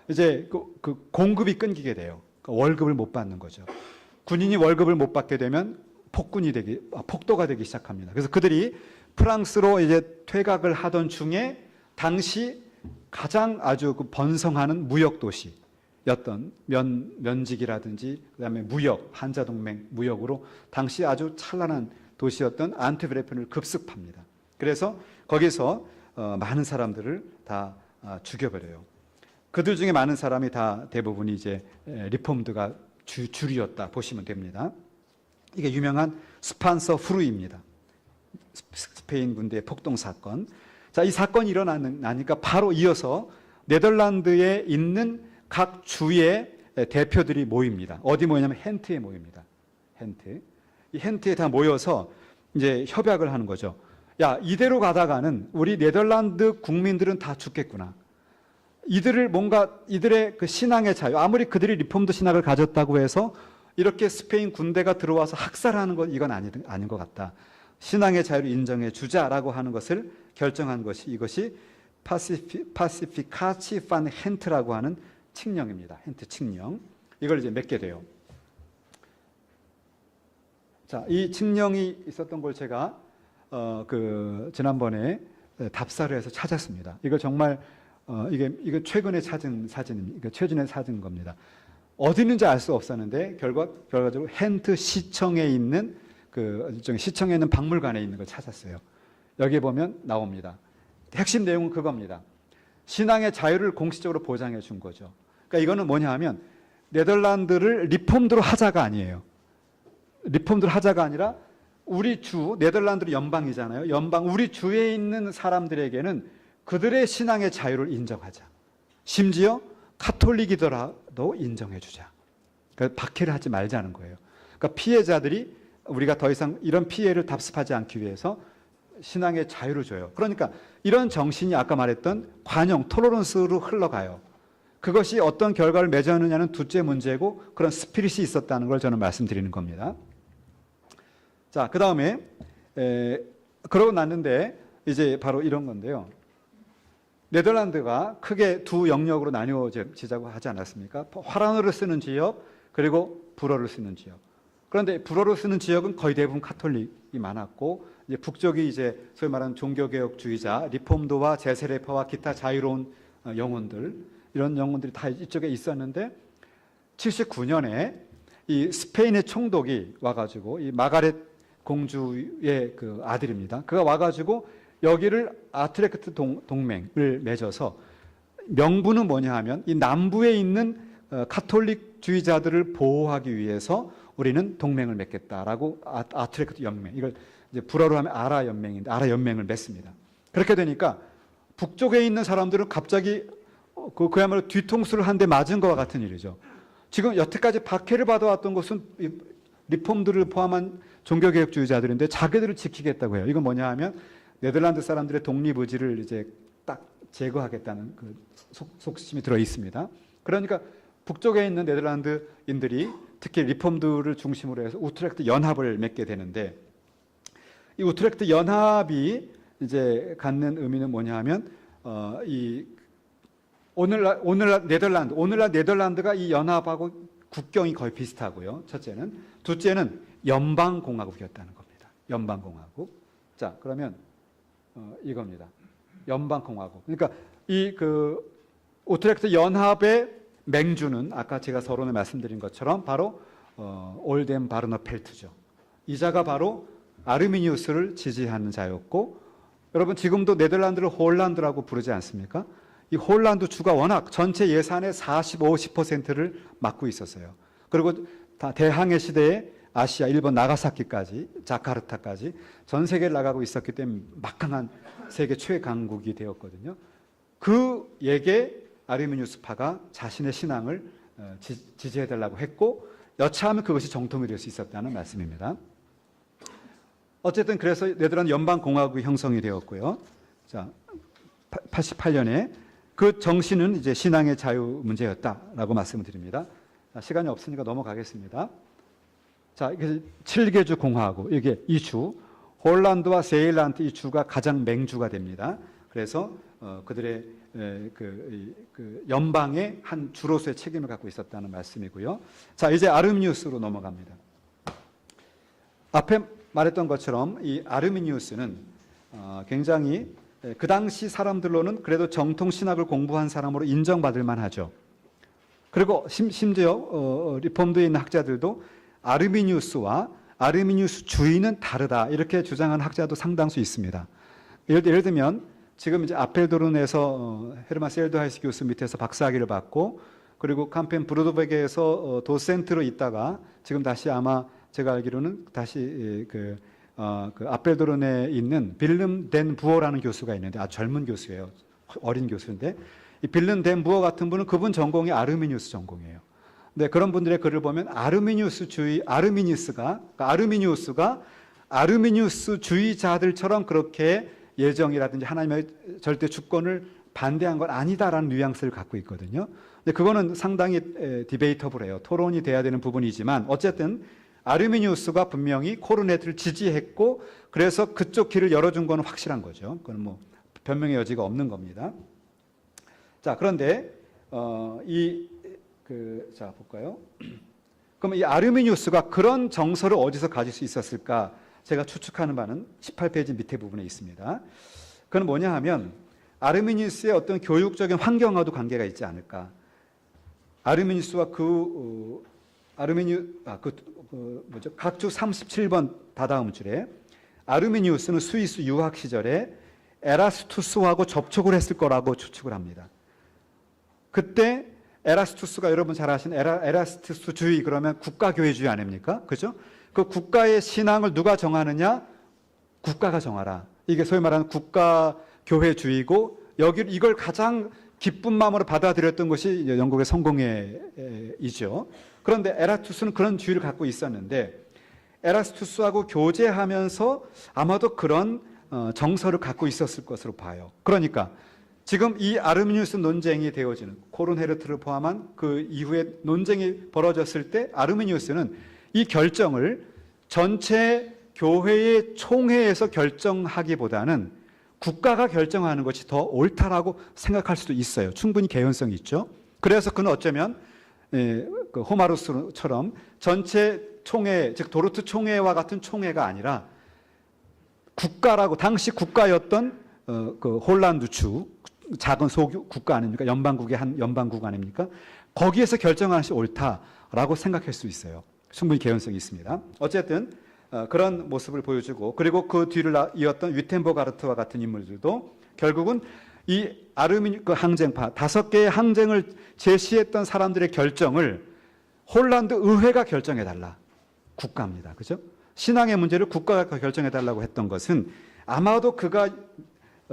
이제 그 공급이 끊기게 돼요. 그러니까 월급을 못 받는 거죠. 군인이 월급을 못 받게 되면 폭도가 되기 시작합니다. 그래서 그들이 프랑스로 이제 퇴각을 하던 중에 당시 가장 아주 번성하는 무역 도시였던 면직이라든지 그다음에 무역, 한자동맹 무역으로 당시 아주 찬란한 도시였던 안트베르펜을 급습합니다. 그래서 거기서 많은 사람들을 다 죽여버려요. 그들 중에 많은 사람이 다 대부분이 이제 리폼드가 줄이었다 보시면 됩니다. 이게 유명한 스판서 후르입니다. 스페인 군대의 폭동 사건. 자, 이 사건이 일어나니까 바로 이어서 네덜란드에 있는 각 주의 대표들이 모입니다. 어디 모이냐면 헨트에 모입니다. 이 헨트에 다 모여서 이제 협약을 하는 거죠. 야, 이대로 가다가는 우리 네덜란드 국민들은 다 죽겠구나. 이들의 그 신앙의 자유, 아무리 그들이 리폼드 신학을 가졌다고 해서 이렇게 스페인 군대가 들어와서 학살하는 것 이건 아닌 것 같다. 신앙의 자유를 인정해 주자라고 하는 것을 결정한 것이 이것이 파시피카치 판 헨트라고 하는 칙령입니다. 헨트 칙령. 이걸 이제 맺게 돼요. 자, 이 칙령이 있었던 걸 제가 지난번에 답사를 해서 찾았습니다. 이거 정말 이거 최근에 찾은 사진입니다. 최근에 찾은 겁니다. 어디 있는지 알 수 없었는데 결과적으로 헨트 시청에 있는 시청에 있는 박물관에 있는 걸 찾았어요. 여기 보면 나옵니다. 핵심 내용은 그겁니다. 신앙의 자유를 공식적으로 보장해 준 거죠. 그러니까 이거는 뭐냐 하면 네덜란드를 리폼드로 하자가 아니에요. 리폼드로 하자가 아니라 우리 네덜란드는 연방이잖아요. 우리 주에 있는 사람들에게는 그들의 신앙의 자유를 인정하자. 심지어 카톨릭이더라도 인정해 주자. 그러니까 박해를 하지 말자는 거예요. 그러니까 피해자들이 우리가 더 이상 이런 피해를 답습하지 않기 위해서 신앙의 자유를 줘요. 그러니까 이런 정신이 아까 말했던 관용, 토러런스로 흘러가요. 그것이 어떤 결과를 맺었느냐는 둘째 문제고 그런 스피릿이 있었다는 걸 저는 말씀드리는 겁니다. 자, 그 다음에 그러고 났는데 이제 바로 이런 건데요. 네덜란드가 크게 두 영역으로 나뉘어지자고 하지 않았습니까? 화란어를 쓰는 지역 그리고 불어를 쓰는 지역. 그런데 불어를 쓰는 지역은 거의 대부분 카톨릭이 많았고 이제 북쪽이 이제 소위 말하는 종교개혁주의자, 리폼드와 제세례파와 기타 자유로운 영혼들 이런 영혼들이 다 이쪽에 있었는데 79년에 이 스페인의 총독이 와가지고 이 마가렛 공주의 그 아들입니다. 그가 와가지고 여기를 아트레크트 동맹을 맺어서 명분은 뭐냐 하면 이 남부에 있는 카톨릭주의자들을 보호하기 위해서 우리는 동맹을 맺겠다라고 아트레크트 연맹, 이걸 이제 불어로 하면 아라 연맹인데 아라 연맹을 맺습니다. 그렇게 되니까 북쪽에 있는 사람들은 갑자기 그야말로 뒤통수를 한 대 맞은 것과 같은 일이죠. 지금 여태까지 박해를 받아왔던 것은 리폼들을 포함한 종교개혁주의자들인데 자기들을 지키겠다고 해요. 이건 뭐냐 하면 네덜란드 사람들의 독립의지를 이제 딱 제거하겠다는 그 속심이 들어 있습니다. 그러니까 북쪽에 있는 네덜란드인들이 특히 리폼들을 중심으로 해서 우트렉트 연합을 맺게 되는데 이 우트렉트 연합이 이제 갖는 의미는 뭐냐 하면 오늘날 네덜란드가 이 연합하고 국경이 거의 비슷하고요. 첫째는. 둘째는 연방공화국이었다는 겁니다. 연방공화국. 자, 그러면 이겁니다. 연방공화국. 그러니까 이 우트렉트 연합의 맹주는 아까 제가 서론에 말씀드린 것처럼 바로 올덴 바르너펠트죠. 이 자가 바로 아르미니우스를 지지하는 자였고, 여러분 지금도 네덜란드를 홀란드라고 부르지 않습니까? 이 홀란드 주가 워낙 전체 예산의 50%를 맡고 있었어요. 그리고 다 대항해 시대에 아시아, 일본 나가사키까지, 자카르타까지 전 세계를 나가고 있었기 때문에 막강한 세계 최강국이 되었거든요. 그에게 아르미니우스파가 자신의 신앙을 지지해달라고 했고, 여차하면 그것이 정통이 될 수 있었다는 말씀입니다. 어쨌든 그래서 네덜란드 연방공화국이 형성이 되었고요. 자, 88년에 그 정신은 이제 신앙의 자유 문제였다라고 말씀을 드립니다. 자, 시간이 없으니까 넘어가겠습니다. 자, 이게 7개주 공화국, 이게 이 주, 홀란드와 세일란트 이 주가 가장 맹주가 됩니다. 그래서 그들의 그 연방의 한 주로서의 책임을 갖고 있었다는 말씀이고요. 자, 이제 아르미니우스로 넘어갑니다. 앞에 말했던 것처럼 이 아르미니우스는 굉장히 그 당시 사람들로는 그래도 정통 신학을 공부한 사람으로 인정받을 만하죠. 그리고 심지어 리폼드에 있는 학자들도 아르미니우스와 아르미니우스 주의는 다르다 이렇게 주장하는 학자도 상당수 있습니다. 예를 들면 지금 이제 아펠도른에서 헤르만 셀드하이스 교수 밑에서 박사학위를 받고, 그리고 캄펜 브루드베게에서 도센트로 있다가 지금 다시 아마 제가 알기로는 다시 그 아펠도른에 있는 빌름 덴 부어라는 교수가 있는데 아주 젊은 교수예요. 어린 교수인데 이 빌름 덴 부어 같은 분은 그분 전공이 아르미니우스 전공이에요. 근데 그런 분들의 글을 보면 아르미니우스가 아르미니우스주의자들처럼 그렇게 예정이라든지 하나님의 절대 주권을 반대한 건 아니다라는 뉘앙스를 갖고 있거든요. 근데 그거는 상당히 디베이터블해요. 토론이 돼야 되는 부분이지만 어쨌든 아르미니우스가 분명히 코르네트를 지지했고, 그래서 그쪽 길을 열어준 건 확실한 거죠. 그건 뭐 변명의 여지가 없는 겁니다. 자, 그런데 자 볼까요? 그럼 이 아르미니우스가 그런 정서를 어디서 가질 수 있었을까? 제가 추측하는 바는 18페이지 밑에 부분에 있습니다. 그건 뭐냐 하면 아르미니우스의 어떤 교육적인 환경과도 관계가 있지 않을까? 아르미니우스와 각주 37번 다다음 줄에 아르미니우스는 스위스 유학 시절에 에라스투스하고 접촉을 했을 거라고 추측을 합니다. 그때 에라스투스가 여러분 잘 아시는 에라스투스주의 그러면 국가교회주의 아닙니까? 그죠? 그 국가의 신앙을 누가 정하느냐? 국가가 정하라. 이게 소위 말하는 국가교회주의고, 이걸 가장 기쁜 마음으로 받아들였던 것이 영국의 성공회이죠. 그런데 에라스투스는 그런 주의를 갖고 있었는데, 에라스투스하고 교제하면서 아마도 그런 정서를 갖고 있었을 것으로 봐요. 그러니까 지금 이 아르미니우스 논쟁이 되어지는 코른헤르트를 포함한 그 이후에 논쟁이 벌어졌을 때 아르미니우스는 이 결정을 전체 교회의 총회에서 결정하기보다는 국가가 결정하는 것이 더 옳다라고 생각할 수도 있어요. 충분히 개연성이 있죠. 그래서 그는 어쩌면 그 호마루스처럼 전체 총회, 즉 도르트 총회와 같은 총회가 아니라 국가라고, 당시 국가였던 그 홀란드 주, 작은 소국가 아닙니까? 연방국의 한 연방국 아닙니까? 거기에서 결정하는 것이 옳다라고 생각할 수 있어요. 충분히 개연성이 있습니다. 어쨌든 그런 모습을 보여주고, 그리고 그 뒤를 이었던 위텐버가르트와 같은 인물들도 결국은 이 그 항쟁파 5개의 항쟁을 제시했던 사람들의 결정을 홀란드 의회가 결정해달라. 국가입니다. 그죠? 신앙의 문제를 국가가 결정해달라고 했던 것은 아마도 그가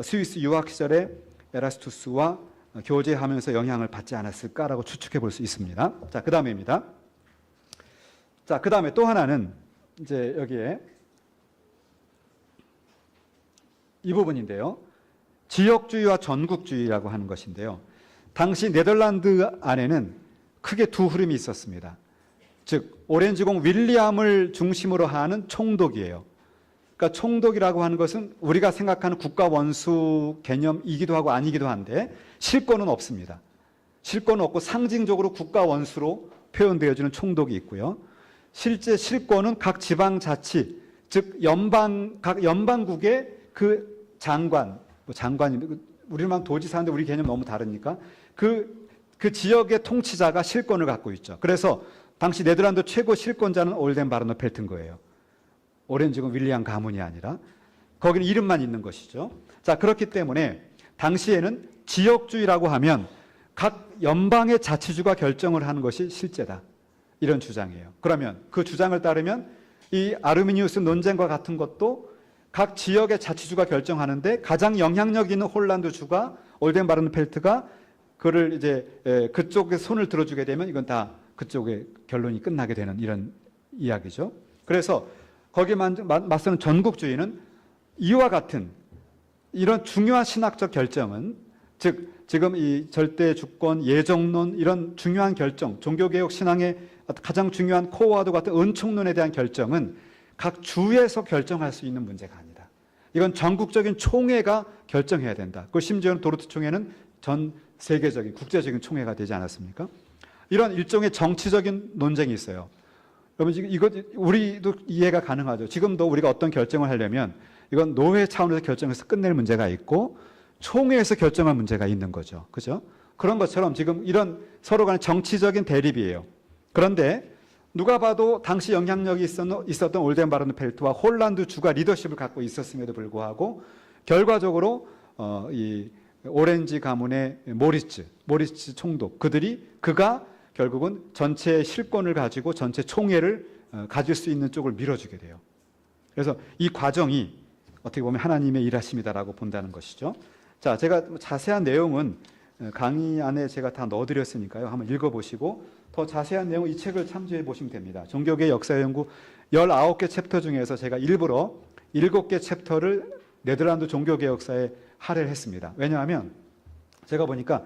스위스 유학 시절에 에라스투스와 교제하면서 영향을 받지 않았을까라고 추측해 볼 수 있습니다. 자, 그 다음입니다. 자, 그 다음에 또 하나는 이제 여기에 이 부분인데요. 지역주의와 전국주의라고 하는 것인데요. 당시 네덜란드 안에는 크게 두 흐름이 있었습니다. 즉, 오렌지공 윌리엄을 중심으로 하는 총독이에요. 그러니까 총독이라고 하는 것은 우리가 생각하는 국가 원수 개념이기도 하고 아니기도 한데 실권은 없습니다. 실권은 없고 상징적으로 국가 원수로 표현되어지는 총독이 있고요. 실제 실권은 각 지방자치, 즉 각 연방국의 그 장관, 장관이 우리만 도지사인데 우리 개념 너무 다르니까 그 그 지역의 통치자가 실권을 갖고 있죠. 그래서 당시 네덜란드 최고 실권자는 올덴바르노펠트인 거예요. 오렌지군 윌리엄 가문이 아니라 거기는 이름만 있는 것이죠. 자, 그렇기 때문에 당시에는 지역주의라고 하면 각 연방의 자치주가 결정을 하는 것이 실제다. 이런 주장이에요. 그러면 그 주장을 따르면 이 아르미니우스 논쟁과 같은 것도 각 지역의 자치주가 결정하는데 가장 영향력 있는 홀란드주가 올덴바르노펠트가 그를 이제 그쪽에 손을 들어주게 되면 이건 다 그쪽의 결론이 끝나게 되는 이런 이야기죠. 그래서 거기에 맞서는 전국주의는 이와 같은 이런 중요한 신학적 결정은 즉 지금 이 절대 주권, 예정론 이런 중요한 결정, 종교개혁 신앙의 가장 중요한 코어와도 같은 은총론에 대한 결정은 각 주에서 결정할 수 있는 문제가 아니다. 이건 전국적인 총회가 결정해야 된다. 그 심지어는 도르트 총회는 전 세계적인 국제적인 총회가 되지 않았습니까? 이런 일종의 정치적인 논쟁이 있어요. 여러분 지금 이거 우리도 이해가 가능하죠. 지금도 우리가 어떤 결정을 하려면 이건 노회 차원에서 결정해서 끝낼 문제가 있고 총회에서 결정할 문제가 있는 거죠. 그죠? 그런 것처럼 지금 이런 서로 간의 정치적인 대립이에요. 그런데 누가 봐도 당시 영향력이 있었던 올덴바르노펠트와 홀란드 주가 리더십을 갖고 있었음에도 불구하고 결과적으로 이 오렌지 가문의 모리츠 총독 그가 결국은 전체 실권을 가지고 전체 총회를 가질 수 있는 쪽을 밀어주게 돼요. 그래서 이 과정이 어떻게 보면 하나님의 일하심이다라고 본다는 것이죠. 자, 제가 자세한 내용은 강의 안에 제가 다 넣어드렸으니까요. 한번 읽어보시고 더 자세한 내용 이 책을 참조해 보시면 됩니다. 종교계 역사 연구 19개 챕터 중에서 제가 일부러 7개 챕터를 네덜란드 종교개혁사에 할애를 했습니다. 왜냐하면 제가 보니까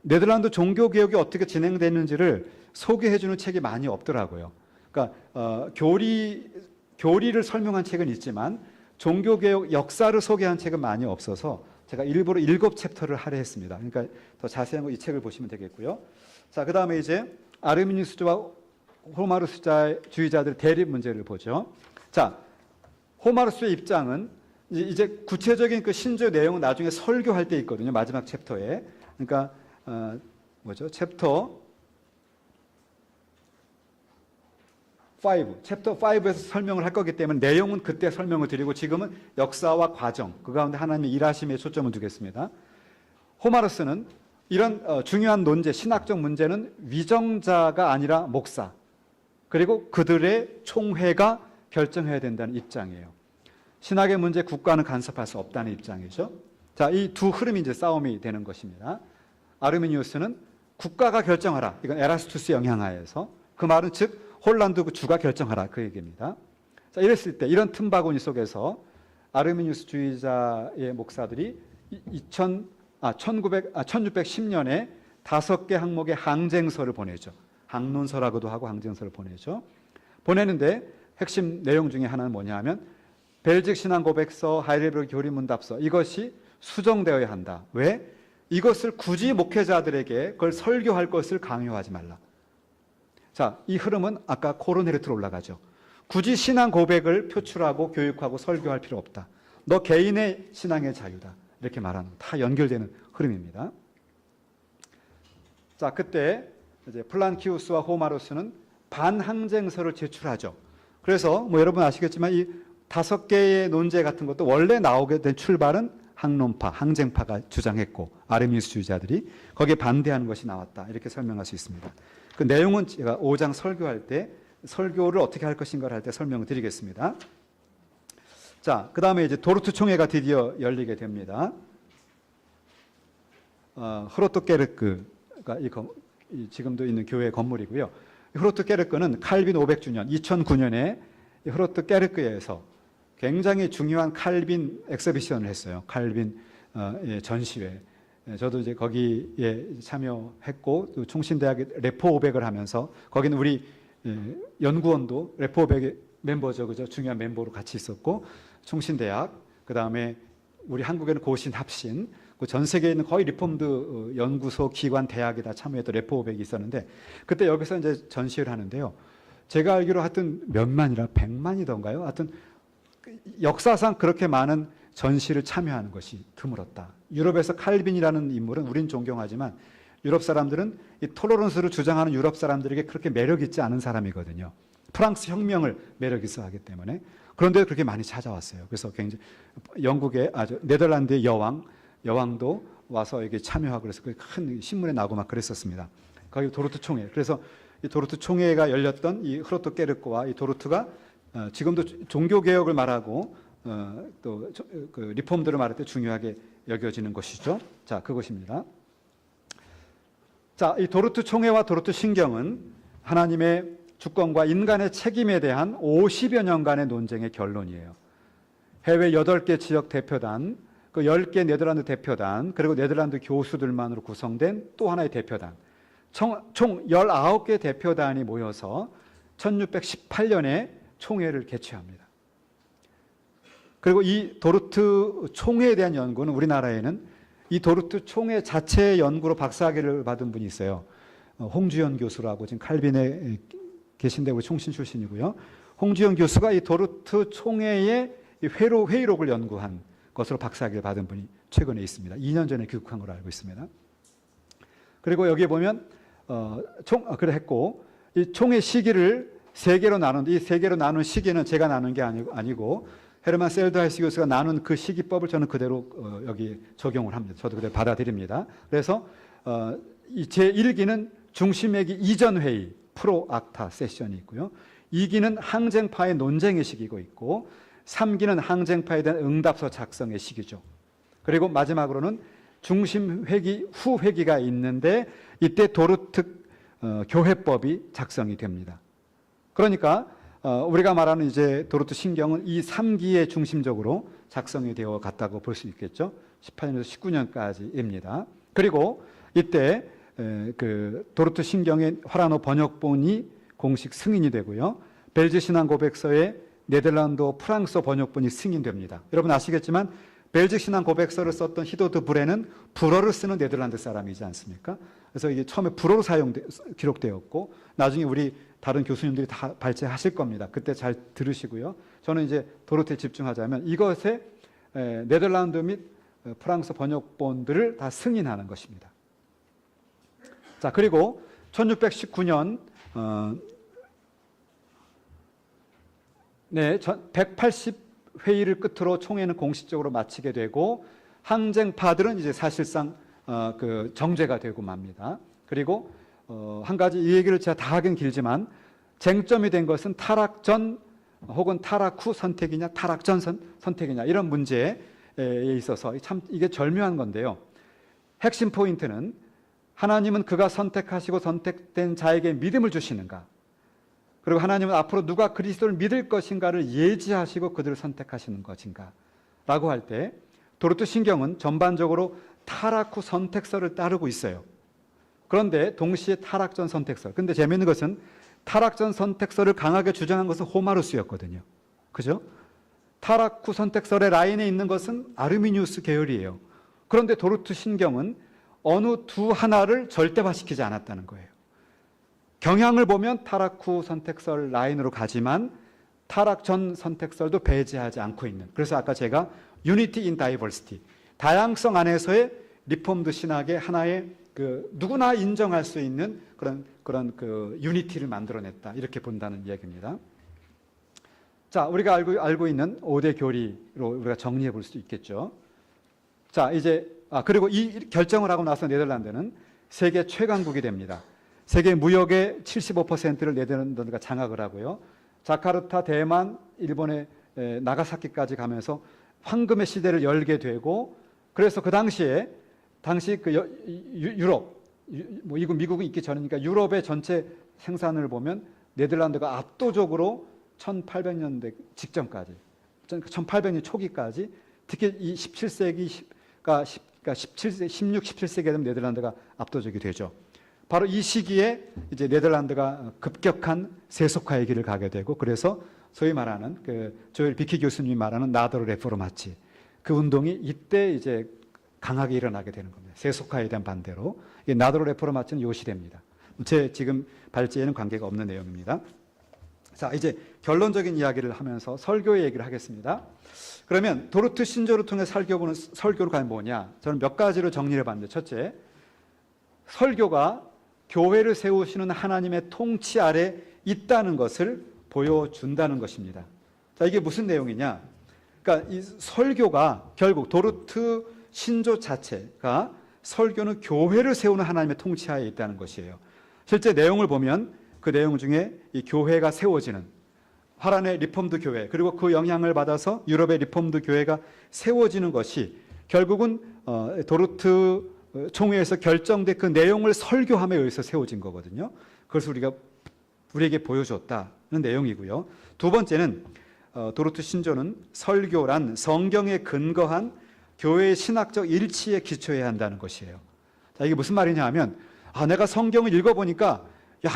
네덜란드 종교개혁이 어떻게 진행됐는지를 소개해 주는 책이 많이 없더라고요. 그러니까 교리를 설명한 책은 있지만 종교개혁 역사를 소개한 책은 많이 없어서 제가 일부러 7챕터를 할애했습니다. 그러니까 더 자세한 거 이 책을 보시면 되겠고요. 자, 그 다음에 이제 아르미니우스주와 호마르스주의자들 대립 문제를 보죠. 자, 호마르스의 입장은 이제 구체적인 그 신조 내용은 나중에 설교할 때 있거든요. 마지막 챕터에. 그러니까 챕터 5, 챕터 5에서 설명을 할 거기 때문에 내용은 그때 설명을 드리고 지금은 역사와 과정, 그 가운데 하나님의 일하심에 초점을 두겠습니다. 호마르스는 이런 중요한 논제, 신학적 문제는 위정자가 아니라 목사, 그리고 그들의 총회가 결정해야 된다는 입장이에요. 신학의 문제 국가는 간섭할 수 없다는 입장이죠. 자, 이 두 흐름이 이제 싸움이 되는 것입니다. 아르미니우스는 국가가 결정하라. 이건 에라스투스 영향하에서 그 말은 즉 홀란드 주가 결정하라 그 얘기입니다. 자, 이랬을 때 이런 틈바구니 속에서 아르미니우스 주의자의 목사들이 1610년에 5개 항목의 항쟁서를 보내죠. 항론서라고도 하고 항쟁서를 보내죠. 보내는데 핵심 내용 중에 하나는 뭐냐 하면 벨직 신앙 고백서, 하이델베르그 교리 문답서 이것이 수정되어야 한다. 왜? 이것을 굳이 목회자들에게 그걸 설교할 것을 강요하지 말라. 자, 이 흐름은 아까 코르네르트로 올라가죠. 굳이 신앙 고백을 표출하고 교육하고 설교할 필요 없다. 너 개인의 신앙의 자유다. 이렇게 말하는 다 연결되는 흐름입니다. 자, 그때 이제 플란키우스와 호마르스는 반항쟁서를 제출하죠. 그래서 여러분 아시겠지만 이 5개의 논제 같은 것도 원래 나오게 된 출발은 항론파, 항쟁파가 주장했고 아르미니우스주의자들이 거기에 반대하는 것이 나왔다. 이렇게 설명할 수 있습니다. 그 내용은 제가 5장 설교할 때 설교를 어떻게 할 것인가를 할 때 설명을 드리겠습니다. 자, 그 다음에 이제 도르트 총회가 드디어 열리게 됩니다. 흐로트게르크가 지금도 있는 교회 건물이고요. 흐로트게르크는 칼빈 500주년 2009년에 흐로트게르크에서 굉장히 중요한 칼빈 엑스비션을 했어요. 칼빈 전시회. 저도 이제 거기에 참여했고 또 총신대학의 레포 500을 하면서 거기는 우리 연구원도 레포 500의 멤버죠, 그죠? 중요한 멤버로 같이 있었고 총신대학, 그 다음에 우리 한국에는 고신, 합신, 전 세계에 있는 거의 리폼드 연구소, 기관, 대학이 다 참여했던 레포 500이 있었는데 그때 여기서 이제 전시를 하는데요. 제가 알기로 하여튼 몇만이라 100만이던가요? 하여튼 역사상 그렇게 많은 전시를 참여하는 것이 드물었다. 유럽에서 칼빈이라는 인물은 우린 존경하지만 유럽 사람들은 이 톨러런스를 주장하는 유럽 사람들에게 그렇게 매력 있지 않은 사람이거든요. 프랑스 혁명을 매력 있어 하기 때문에. 그런데 그렇게 많이 찾아왔어요. 그래서 굉장히 영국의 네덜란드의 여왕도 와서 여기 참여하고 그래서 큰 신문에 나오고 막 그랬었습니다. 거기 도르트 총회. 그래서 이 도르트 총회가 열렸던 이 흐르트 게르코와 이 도르트가 지금도 종교 개혁을 말하고 또 그 리폼들을 말할 때 중요하게 여겨지는 것이죠. 자, 그것입니다. 자, 이 도르트 총회와 도르트 신경은 하나님의 주권과 인간의 책임에 대한 50여 년간의 논쟁의 결론이에요. 해외 8개 지역 대표단, 그 10개 네덜란드 대표단, 그리고 네덜란드 교수들만으로 구성된 또 하나의 대표단, 총 19개 대표단이 모여서 1618년에 총회를 개최합니다. 그리고 이 도르트 총회에 대한 연구는 우리나라에는 이 도르트 총회 자체의 연구로 박사학위를 받은 분이 있어요. 홍주연 교수라고 지금 칼빈에 계신데 우리 총신 출신이고요. 홍주연 교수가 이 도르트 총회의 회의록을 연구한 것으로 박사학위를 받은 분이 최근에 있습니다. 2년 전에 귀국한 걸로 알고 있습니다. 그리고 여기에 보면 그래 했고 이 총회 시기를 세 개로 나눈 이 세 개로 나눈 시기는 제가 나눈 게 아니고 헤르만 셀드하이스 교수가 나눈 그 시기법을 저는 그대로 여기 적용을 합니다. 저도 그대로 받아들입니다. 그래서 이 제1기는 중심회기 이전 회의 프로악타 세션이 있고요. 2기는 항쟁파의 논쟁의 시기고 있고 3기는 항쟁파에 대한 응답서 작성의 시기죠. 그리고 마지막으로는 중심회기 후 회기가 있는데 이때 도르트 교회법이 작성이 됩니다. 그러니까 우리가 말하는 이제 도르트 신경은 이 3기에 중심적으로 작성이 되어 갔다고 볼 수 있겠죠. 18년에서 19년까지입니다. 그리고 이때 그 도르트 신경의 화라노 번역본이 공식 승인이 되고요. 벨즈 신앙 고백서의 네덜란드어 프랑스어 번역본이 승인됩니다. 여러분 아시겠지만 벨즈 신앙 고백서를 썼던 히도드 브레는 불어를 쓰는 네덜란드 사람이지 않습니까? 그래서 이게 처음에 불어로 기록되었고 나중에 우리 다른 교수님들이 다 발제하실 겁니다. 그때 잘 들으시고요. 저는 이제 도르트에 집중하자면 이것에 네덜란드 및 프랑스 번역본들을 다 승인하는 것입니다. 자, 그리고 1619년 180회의를 끝으로 총회는 공식적으로 마치게 되고 항쟁파들은 이제 사실상 그 정죄가 되고 맙니다. 그리고 한 가지 이 얘기를 제가 다 하긴 길지만 쟁점이 된 것은 타락 전 혹은 타락 후 선택이냐 타락 전 선택이냐 이런 문제에 있어서 참 이게 절묘한 건데요. 핵심 포인트는 하나님은 그가 선택하시고 선택된 자에게 믿음을 주시는가, 그리고 하나님은 앞으로 누가 그리스도를 믿을 것인가를 예지하시고 그들을 선택하시는 것인가 라고 할 때 도르트 신경은 전반적으로 타락 후 선택설을 따르고 있어요. 그런데 동시에 타락 전 선택설. 근데 재미있는 것은 타락 전 선택설을 강하게 주장한 것은 호마루스였거든요. 그죠? 타락 후 선택설의 라인에 있는 것은 아르미니우스 계열이에요. 그런데 도르트 신경은 어느 두 하나를 절대화시키지 않았다는 거예요. 경향을 보면 타락 후 선택설 라인으로 가지만 타락 전 선택설도 배제하지 않고 있는. 그래서 아까 제가 Unity in Diversity, 다양성 안에서의 리폼드 신학의 하나의 그 누구나 인정할 수 있는 그런 그 유니티를 만들어냈다 이렇게 본다는 이야기입니다. 자, 우리가 알고 있는 5대 교리로 우리가 정리해 볼 수 있겠죠. 자, 이제 그리고 이 결정을 하고 나서 네덜란드는 세계 최강국이 됩니다. 세계 무역의 75%를 네덜란드가 장악을 하고요. 자카르타, 대만, 일본의 나가사키까지 가면서 황금의 시대를 열게 되고, 그래서 그 당시 그 유럽, 뭐 이거 미국은 있기 전이니까 유럽의 전체 생산을 보면 네덜란드가 압도적으로 1800년대 직전까지, 1800년 초기까지, 특히 이 17세기가 16, 17세기에 되면 네덜란드가 압도적이 되죠. 바로 이 시기에 이제 네덜란드가 급격한 세속화의 길을 가게 되고, 그래서 소위 말하는 그 조엘 비키 교수님이 말하는 나더르 레포르마치, 그 운동이 이때 이제 강하게 일어나게 되는 겁니다. 세속화에 대한 반대로. 이 나더르 레포르마치는 요 시대입니다. 제 지금 발제에는 관계가 없는 내용입니다. 자, 이제 결론적인 이야기를 하면서 설교의 얘기를 하겠습니다. 그러면 도르트 신조를 통해 설교를 과연 뭐냐? 저는 몇 가지로 정리를 해봤는데, 첫째, 설교가 교회를 세우시는 하나님의 통치 아래 있다는 것을 보여준다는 것입니다. 자, 이게 무슨 내용이냐? 그러니까 이 설교가 결국 도르트 신조 자체가 설교는 교회를 세우는 하나님의 통치하에 있다는 것이에요. 실제 내용을 보면 그 내용 중에 이 교회가 세워지는 화란의 리폼드 교회, 그리고 그 영향을 받아서 유럽의 리폼드 교회가 세워지는 것이 결국은 도르트 총회에서 결정된 그 내용을 설교함에 의해서 세워진 거거든요. 그것을 우리에게 보여줬다는 내용이고요. 두 번째는 도르트 신조는 설교란 성경에 근거한 교회의 신학적 일치에 기초해야 한다는 것이에요. 자, 이게 무슨 말이냐 하면, 내가 성경을 읽어보니까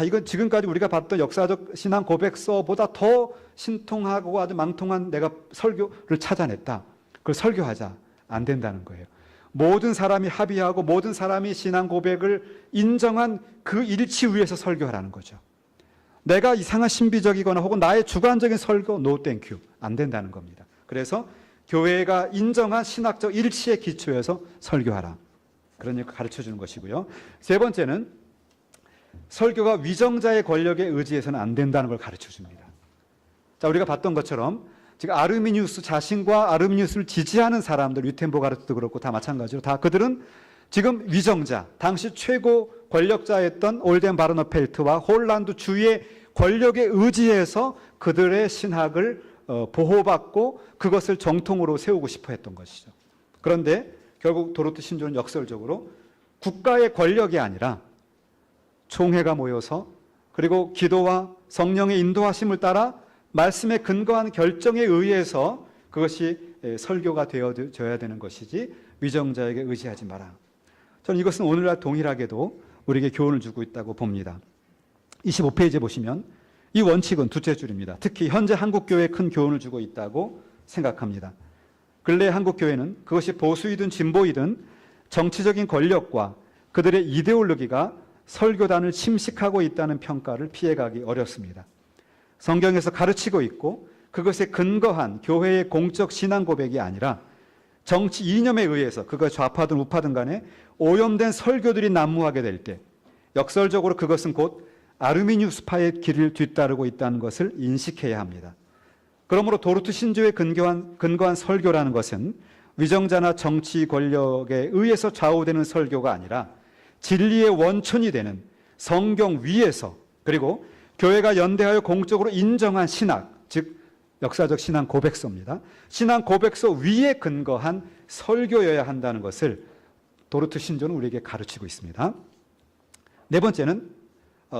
이건 지금까지 우리가 봤던 역사적 신앙 고백서보다 더 신통하고 아주 망통한 내가 설교를 찾아냈다. 그걸 설교하자. 안 된다는 거예요. 모든 사람이 합의하고 모든 사람이 신앙 고백을 인정한 그 일치 위에서 설교하라는 거죠. 내가 이상한 신비적이거나 혹은 나의 주관적인 설교, no thank you. 안 된다는 겁니다. 그래서 교회가 인정한 신학적 일치에 기초해서 설교하라. 그런 얘기 가르쳐 주는 것이고요. 세 번째는 설교가 위정자의 권력에 의지해서는 안 된다는 걸 가르쳐 줍니다. 자, 우리가 봤던 것처럼 지금 아르미니우스 자신과 아르미니우스를 지지하는 사람들, 위텐보가르트도 그렇고 다 마찬가지로 다 그들은 지금 위정자, 당시 최고 권력자였던 올덴 바르너펠트와 홀란드 주의 권력에 의지해서 그들의 신학을 보호받고 그것을 정통으로 세우고 싶어 했던 것이죠. 그런데 결국 도르트 신조는 역설적으로 국가의 권력이 아니라 총회가 모여서 그리고 기도와 성령의 인도하심을 따라 말씀에 근거한 결정에 의해서 그것이 설교가 되어져야 되는 것이지 위정자에게 의지하지 마라. 저는 이것은 오늘날 동일하게도 우리에게 교훈을 주고 있다고 봅니다. 25페이지에 보시면 이 원칙은 두째 줄입니다. 특히 현재 한국교회에 큰 교훈을 주고 있다고 생각합니다. 근래 한국교회는 그것이 보수이든 진보이든 정치적인 권력과 그들의 이데올로기가 설교단을 침식하고 있다는 평가를 피해가기 어렵습니다. 성경에서 가르치고 있고 그것에 근거한 교회의 공적 신앙 고백이 아니라 정치 이념에 의해서 그가 좌파든 우파든 간에 오염된 설교들이 난무하게 될 때 역설적으로 그것은 곧 아르미니우스파의 길을 뒤따르고 있다는 것을 인식해야 합니다. 그러므로 도르트 신조에 근거한 설교라는 것은 위정자나 정치 권력에 의해서 좌우되는 설교가 아니라 진리의 원천이 되는 성경 위에서 그리고 교회가 연대하여 공적으로 인정한 신학, 즉 역사적 신앙 고백서입니다. 신앙 고백서 위에 근거한 설교여야 한다는 것을 도르트 신조는 우리에게 가르치고 있습니다. 네 번째는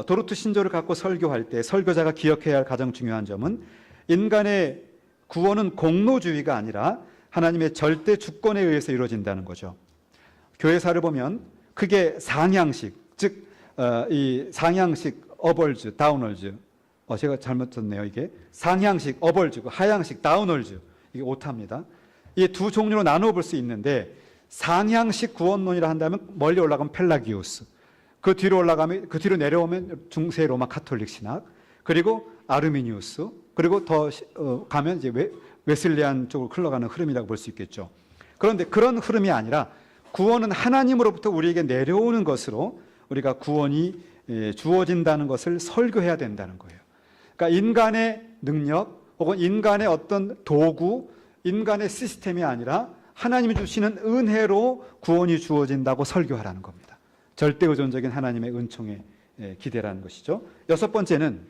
도르트 신조를 갖고 설교할 때 설교자가 기억해야 할 가장 중요한 점은 인간의 구원은 공로주의가 아니라 하나님의 절대 주권에 의해서 이루어진다는 거죠. 교회사를 보면 크게 상향식, 즉 이 상향식 어벌즈, 다운월즈, 제가 잘못 썼네요. 이게 상향식 어벌즈고 하향식 다운월즈, 이게 오타입니다. 이 두 종류로 나누어 볼 수 있는데 상향식 구원론이라 한다면 멀리 올라가면 펠라기우스, 그 뒤로 내려오면 중세 로마 카톨릭 신학, 그리고 아르미니우스, 그리고 더 가면 이제 웨슬리안 쪽으로 흘러가는 흐름이라고 볼 수 있겠죠. 그런데 그런 흐름이 아니라 구원은 하나님으로부터 우리에게 내려오는 것으로 우리가 구원이 주어진다는 것을 설교해야 된다는 거예요. 그러니까 인간의 능력 혹은 인간의 어떤 도구, 인간의 시스템이 아니라 하나님이 주시는 은혜로 구원이 주어진다고 설교하라는 겁니다. 절대의존적인 하나님의 은총에 기대라는 것이죠. 여섯 번째는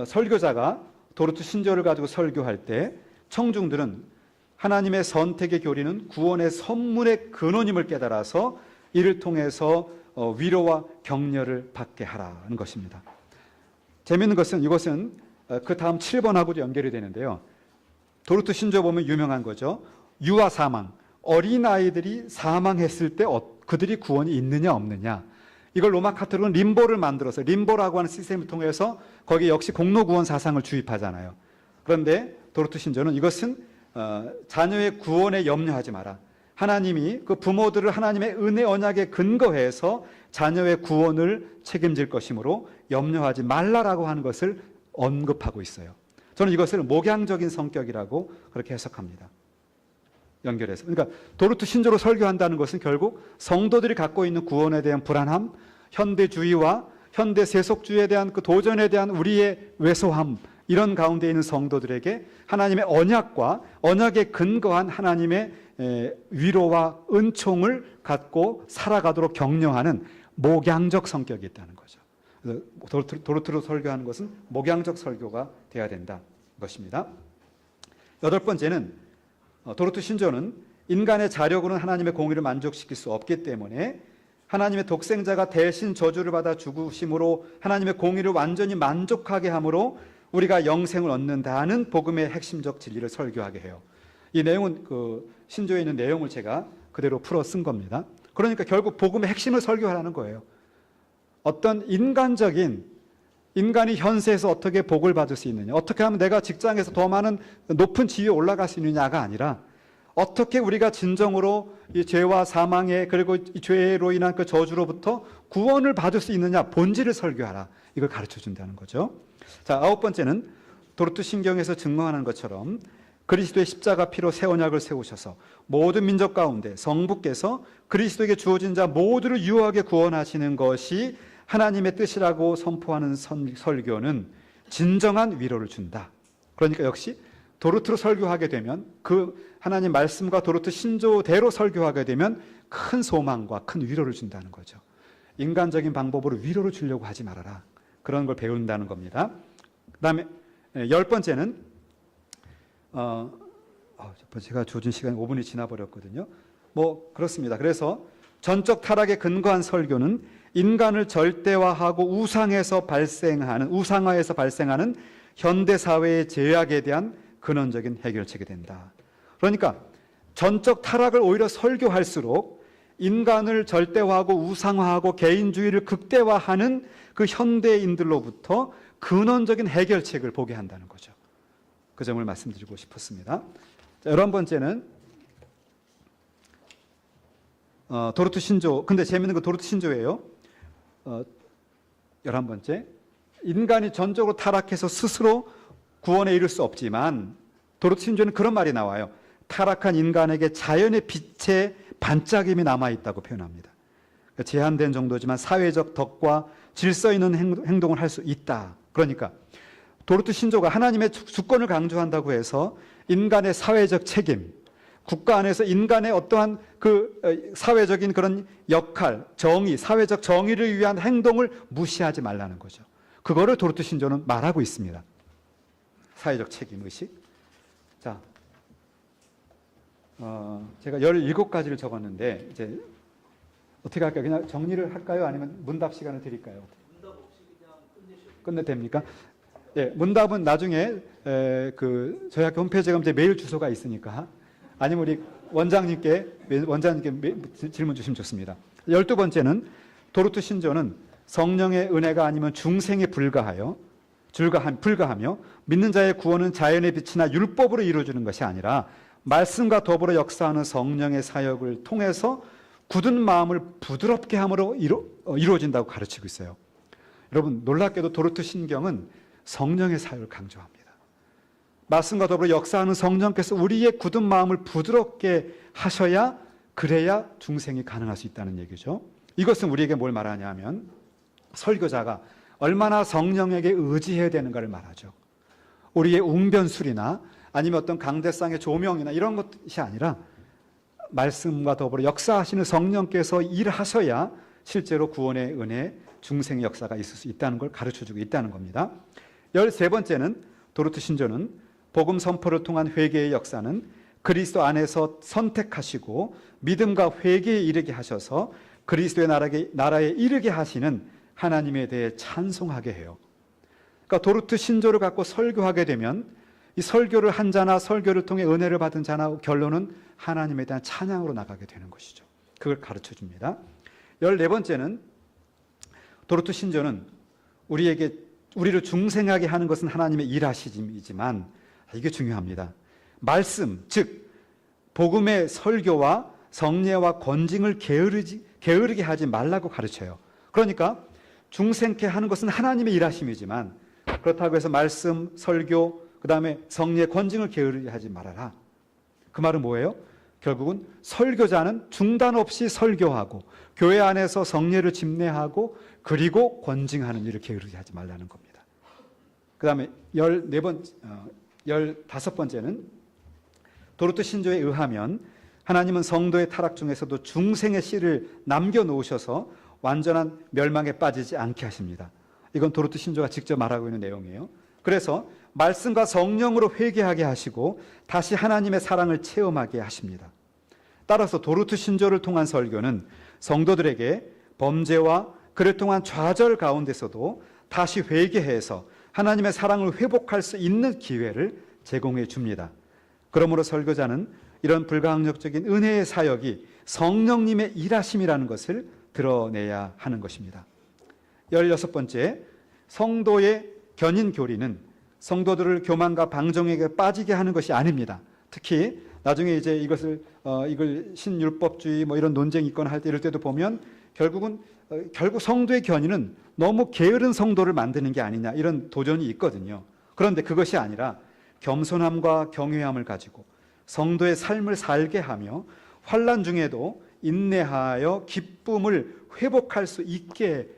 설교자가 도르트 신조를 가지고 설교할 때 청중들은 하나님의 선택의 교리는 구원의 선물의 근원임을 깨달아서 이를 통해서 위로와 격려를 받게 하라는 것입니다. 재미있는 것은 이것은 그 다음 7번하고도 연결이 되는데요. 도르트 신조 보면 유명한 거죠. 유아 사망, 어린아이들이 사망했을 때 그들이 구원이 있느냐 없느냐. 이걸 로마 카톨릭은 림보를 만들어서 림보라고 하는 시스템을 통해서 거기 역시 공로구원 사상을 주입하잖아요. 그런데 도르트 신조는 이것은 자녀의 구원에 염려하지 마라. 하나님이 그 부모들을 하나님의 은혜 언약에 근거해서 자녀의 구원을 책임질 것이므로 염려하지 말라라고 하는 것을 언급하고 있어요. 저는 이것을 목양적인 성격이라고 그렇게 해석합니다. 연결해서. 그러니까 도르트 신조로 설교한다는 것은 결국 성도들이 갖고 있는 구원에 대한 불안함, 현대주의와 현대 세속주의에 대한 그 도전에 대한 우리의 왜소함, 이런 가운데 있는 성도들에게 하나님의 언약과 언약에 근거한 하나님의 위로와 은총을 갖고 살아가도록 격려하는 목양적 성격이 있다는 거죠. 그래서 도르트로 설교하는 것은 목양적 설교가 되어야 된다 것입니다. 여덟 번째는 도르트 신조는 인간의 자력으로는 하나님의 공의를 만족시킬 수 없기 때문에 하나님의 독생자가 대신 저주를 받아 죽으심으로 하나님의 공의를 완전히 만족하게 함으로 우리가 영생을 얻는다는 복음의 핵심적 진리를 설교하게 해요. 이 내용은 그 신조에 있는 내용을 제가 그대로 풀어 쓴 겁니다. 그러니까 결국 복음의 핵심을 설교하라는 거예요. 어떤 인간이 현세에서 어떻게 복을 받을 수 있느냐, 어떻게 하면 내가 직장에서 더 많은 높은 지위에 올라갈 수 있느냐가 아니라 어떻게 우리가 진정으로 이 죄와 사망의 그리고 이 죄로 인한 그 저주로부터 구원을 받을 수 있느냐, 본질을 설교하라, 이걸 가르쳐 준다는 거죠. 자, 아홉 번째는 도르트 신경에서 증거하는 것처럼 그리스도의 십자가 피로 새 언약을 세우셔서 모든 민족 가운데 성부께서 그리스도에게 주어진 자 모두를 유하게 구원하시는 것이 하나님의 뜻이라고 선포하는 설교는 진정한 위로를 준다. 그러니까 역시 도르트로 설교하게 되면, 그 하나님 말씀과 도르트 신조대로 설교하게 되면 큰 소망과 큰 위로를 준다는 거죠. 인간적인 방법으로 위로를 주려고 하지 말아라. 그런 걸 배운다는 겁니다. 그다음에 열 번째는 제가 주어진 시간이 5분이 지나버렸거든요. 뭐 그렇습니다. 그래서 전적 타락에 근거한 설교는 인간을 절대화하고 우상화해서 발생하는 현대 사회의 제약에 대한 근원적인 해결책이 된다. 그러니까 전적 타락을 오히려 설교할수록 인간을 절대화하고 우상화하고 개인주의를 극대화하는 그 현대인들로부터 근원적인 해결책을 보게 한다는 거죠. 그 점을 말씀드리고 싶었습니다. 자, 11번째는 도르트 신조. 근데 재미있는 건 도르트 신조예요. 11번째, 인간이 전적으로 타락해서 스스로 구원에 이를 수 없지만 도르트 신조는 그런 말이 나와요. 타락한 인간에게 자연의 빛의 반짝임이 남아있다고 표현합니다. 그러니까 제한된 정도지만 사회적 덕과 질서 있는 행동을 할 수 있다. 그러니까 도르트 신조가 하나님의 주권을 강조한다고 해서 인간의 사회적 책임, 국가 안에서 인간의 어떠한 그 사회적인 그런 역할, 정의, 사회적 정의를 위한 행동을 무시하지 말라는 거죠. 그거를 도르트 신조는 말하고 있습니다. 사회적 책임 의식. 자, 제가 17가지를 적었는데 이제 어떻게 할까요? 그냥 정리를 할까요? 아니면 문답 시간을 드릴까요? 문답 없이 그냥 끝내도 됩니까? 예, 문답은 나중에 그 저희 학교 홈페이지에 가면 제 메일 주소가 있으니까, 아니면 우리 원장님께 질문 주시면 좋습니다. 12번째는 도르트 신조는 성령의 은혜가 아니면 중생에 불과하며 믿는 자의 구원은 자연의 빛이나 율법으로 이루어지는 것이 아니라 말씀과 더불어 역사하는 성령의 사역을 통해서 굳은 마음을 부드럽게 함으로 이루어진다고 가르치고 있어요. 여러분, 놀랍게도 도르트 신경은 성령의 사역을 강조합니다. 말씀과 더불어 역사하는 성령께서 우리의 굳은 마음을 부드럽게 하셔야, 그래야 중생이 가능할 수 있다는 얘기죠. 이것은 우리에게 뭘 말하냐면 설교자가 얼마나 성령에게 의지해야 되는가를 말하죠. 우리의 웅변술이나 아니면 어떤 강대상의 조명이나 이런 것이 아니라 말씀과 더불어 역사하시는 성령께서 일하셔야 실제로 구원의 은혜, 중생의 역사가 있을 수 있다는 걸 가르쳐주고 있다는 겁니다. 13번째는 도르트 신조는 복음 선포를 통한 회개의 역사는 그리스도 안에서 선택하시고 믿음과 회개에 이르게 하셔서 그리스도의 나라에 이르게 하시는 하나님에 대해 찬송하게 해요. 그러니까 도르트 신조를 갖고 설교하게 되면 이 설교를 한 자나 설교를 통해 은혜를 받은 자나 결론은 하나님에 대한 찬양으로 나가게 되는 것이죠. 그걸 가르쳐 줍니다. 14번째는 도르트 신조는 우리를 중생하게 하는 것은 하나님의 일하심이지만, 이게 중요합니다. 말씀, 즉 복음의 설교와 성례와 권징을 게으르게 하지 말라고 가르쳐요. 그러니까 중생케 하는 것은 하나님의 일하심이지만, 그렇다고 해서 말씀, 설교, 그 다음에 성례, 권징을 게으르게 하지 말아라. 그 말은 뭐예요? 결국은 설교자는 중단 없이 설교하고 교회 안에서 성례를 집례하고 그리고 권징하는 일을 게으르게 하지 말라는 겁니다. 그 다음에 15번째는 도르트 신조에 의하면 하나님은 성도의 타락 중에서도 중생의 씨를 남겨놓으셔서 완전한 멸망에 빠지지 않게 하십니다. 이건 도르트 신조가 직접 말하고 있는 내용이에요. 그래서 말씀과 성령으로 회개하게 하시고 다시 하나님의 사랑을 체험하게 하십니다. 따라서 도르트 신조를 통한 설교는 성도들에게 범죄와 그를 통한 좌절 가운데서도 다시 회개해서 하나님의 사랑을 회복할 수 있는 기회를 제공해 줍니다. 그러므로 설교자는 이런 불가항력적인 은혜의 사역이 성령님의 일하심이라는 것을 드러내야 하는 것입니다. 16번째, 성도의 견인 교리는 성도들을 교만과 방종에게 빠지게 하는 것이 아닙니다. 특히 나중에 이제 이걸 신율법주의 뭐 이런 논쟁이 있거나 할 때 이럴 때도 보면 결국 성도의 견인은 너무 게으른 성도를 만드는 게 아니냐 이런 도전이 있거든요. 그런데 그것이 아니라 겸손함과 경외함을 가지고 성도의 삶을 살게 하며 환난 중에도 인내하여 기쁨을 회복할 수 있게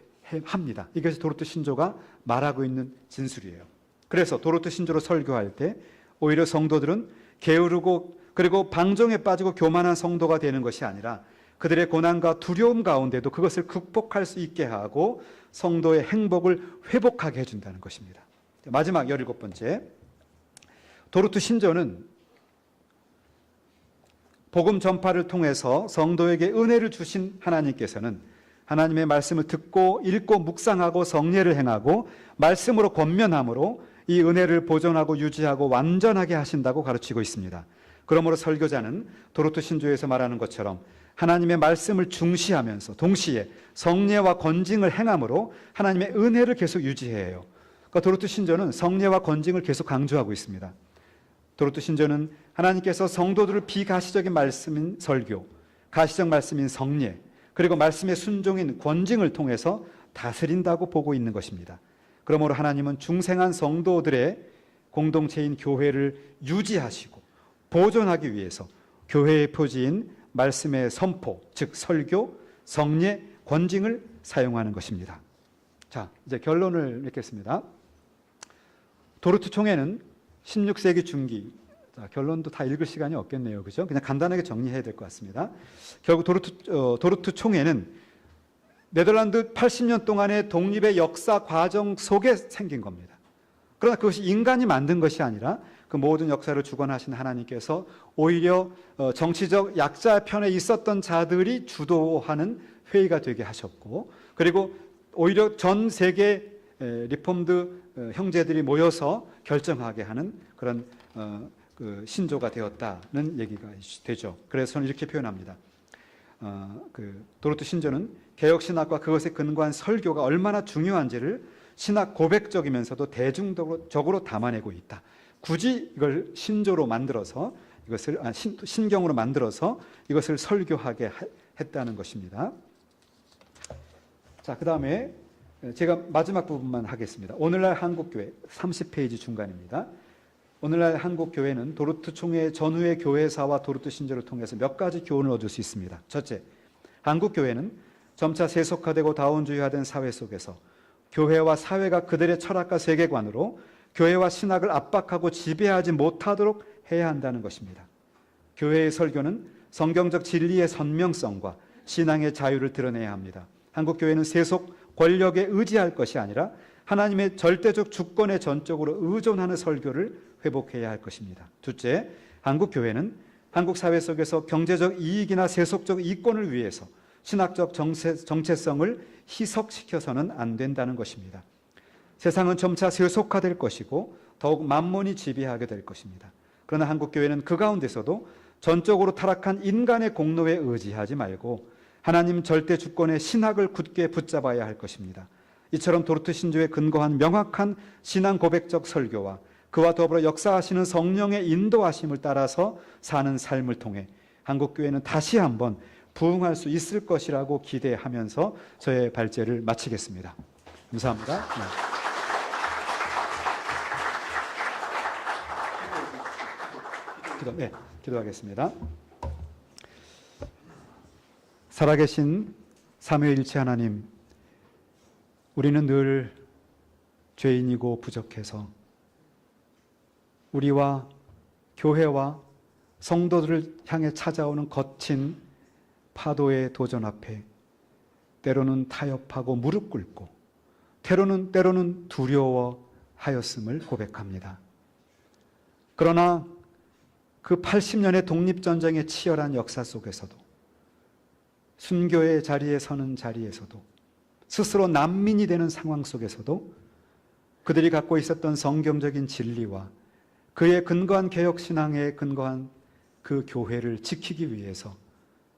합니다. 이것이 도르트 신조가 말하고 있는 진술이에요. 그래서 도르트 신조로 설교할 때 오히려 성도들은 게으르고 그리고 방종에 빠지고 교만한 성도가 되는 것이 아니라 그들의 고난과 두려움 가운데도 그것을 극복할 수 있게 하고 성도의 행복을 회복하게 해준다는 것입니다. 마지막 17번째, 도르트 신조는 복음 전파를 통해서 성도에게 은혜를 주신 하나님께서는 하나님의 말씀을 듣고 읽고 묵상하고 성례를 행하고 말씀으로 권면함으로 이 은혜를 보존하고 유지하고 완전하게 하신다고 가르치고 있습니다. 그러므로 설교자는 도르트 신조에서 말하는 것처럼 하나님의 말씀을 중시하면서 동시에 성례와 건징을 행함으로 하나님의 은혜를 계속 유지해야 해요. 그러니까 도르트 신조는 성례와 건징을 계속 강조하고 있습니다. 도르트 신조는 하나님께서 성도들을 비가시적인 말씀인 설교, 가시적 말씀인 성례, 그리고 말씀의 순종인 권징을 통해서 다스린다고 보고 있는 것입니다. 그러므로 하나님은 중생한 성도들의 공동체인 교회를 유지하시고 보존하기 위해서 교회의 표지인 말씀의 선포, 즉 설교, 성례, 권징을 사용하는 것입니다. 자, 이제 결론을 맺겠습니다. 도르트 총회는 16세기 중기, 자, 결론도 다 읽을 시간이 없겠네요. 그죠? 그냥 간단하게 정리해야 될 것 같습니다. 결국 도르트 총회는 네덜란드 80년 동안의 독립의 역사 과정 속에 생긴 겁니다. 그러나 그것이 인간이 만든 것이 아니라 그 모든 역사를 주관하신 하나님께서 오히려 정치적 약자 편에 있었던 자들이 주도하는 회의가 되게 하셨고, 그리고 오히려 전 세계 리폼드 형제들이 모여서 결정하게 하는 그런 그 신조가 되었다는 얘기가 되죠. 그래서 저는 이렇게 표현합니다. 도르트 신조는 개혁신학과 그것에 근거한 설교가 얼마나 중요한지를 신학 고백적이면서도 대중적으로 담아내고 있다. 굳이 이걸 신조로 만들어서 이것을 신경으로 만들어서 이것을 설교하게 했다는 것입니다. 자, 그다음에 제가 마지막 부분만 하겠습니다. 오늘날 한국교회 30페이지 중간입니다. 오늘날 한국교회는 도르트 총회 전후의 교회사와 도르트 신조를 통해서 몇 가지 교훈을 얻을 수 있습니다. 첫째, 한국교회는 점차 세속화되고 다원주의화된 사회 속에서 교회와 사회가 그들의 철학과 세계관으로 교회와 신학을 압박하고 지배하지 못하도록 해야 한다는 것입니다. 교회의 설교는 성경적 진리의 선명성과 신앙의 자유를 드러내야 합니다. 한국교회는 세속 권력에 의지할 것이 아니라 하나님의 절대적 주권에 전적으로 의존하는 설교를 회복해야 할 것입니다. 둘째, 한국교회는 한국 사회 속에서 경제적 이익이나 세속적 이권을 위해서 신학적 정체성을 희석시켜서는 안 된다는 것입니다. 세상은 점차 세속화될 것이고 더욱 만몬이 지배하게 될 것입니다. 그러나 한국교회는 그 가운데서도 전적으로 타락한 인간의 공로에 의지하지 말고 하나님 절대 주권의 신학을 굳게 붙잡아야 할 것입니다. 이처럼 도르트 신조에 근거한 명확한 신앙 고백적 설교와 그와 더불어 역사하시는 성령의 인도하심을 따라서 사는 삶을 통해 한국교회는 다시 한번 부흥할 수 있을 것이라고 기대하면서 저의 발제를 마치겠습니다. 감사합니다. 기도하겠습니다. 살아계신 삼위일체 하나님, 우리는 늘 죄인이고 부족해서 우리와 교회와 성도들을 향해 찾아오는 거친 파도의 도전 앞에 때로는 타협하고 무릎 꿇고 때로는 두려워하였음을 고백합니다. 그러나 그 80년의 독립전쟁의 치열한 역사 속에서도, 순교의 자리에 서는 자리에서도, 스스로 난민이 되는 상황 속에서도 그들이 갖고 있었던 성경적인 진리와 그의 근거한 개혁신앙에 근거한 그 교회를 지키기 위해서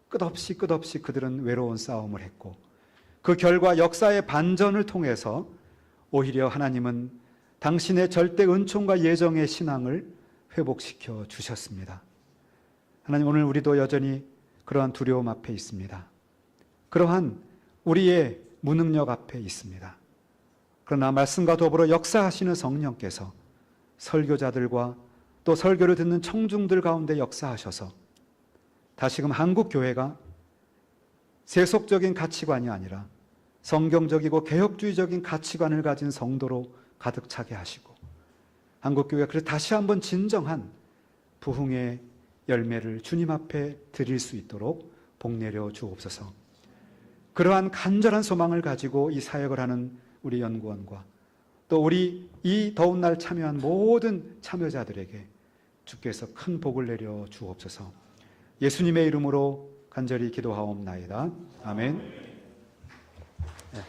끝없이 그들은 외로운 싸움을 했고, 그 결과 역사의 반전을 통해서 오히려 하나님은 당신의 절대 은총과 예정의 신앙을 회복시켜 주셨습니다. 하나님, 오늘 우리도 여전히 그러한 두려움 앞에 있습니다. 그러한 우리의 무능력 앞에 있습니다. 그러나 말씀과 더불어 역사하시는 성령께서 설교자들과 또 설교를 듣는 청중들 가운데 역사하셔서 다시금 한국 교회가 세속적인 가치관이 아니라 성경적이고 개혁주의적인 가치관을 가진 성도로 가득 차게 하시고, 한국 교회가 그래서 다시 한번 진정한 부흥의 열매를 주님 앞에 드릴 수 있도록 복내려 주옵소서. 그러한 간절한 소망을 가지고 이 사역을 하는 우리 연구원과 또 우리 이 더운 날 참여한 모든 참여자들에게 주께서 큰 복을 내려 주옵소서. 예수님의 이름으로 간절히 기도하옵나이다. 아멘. 네.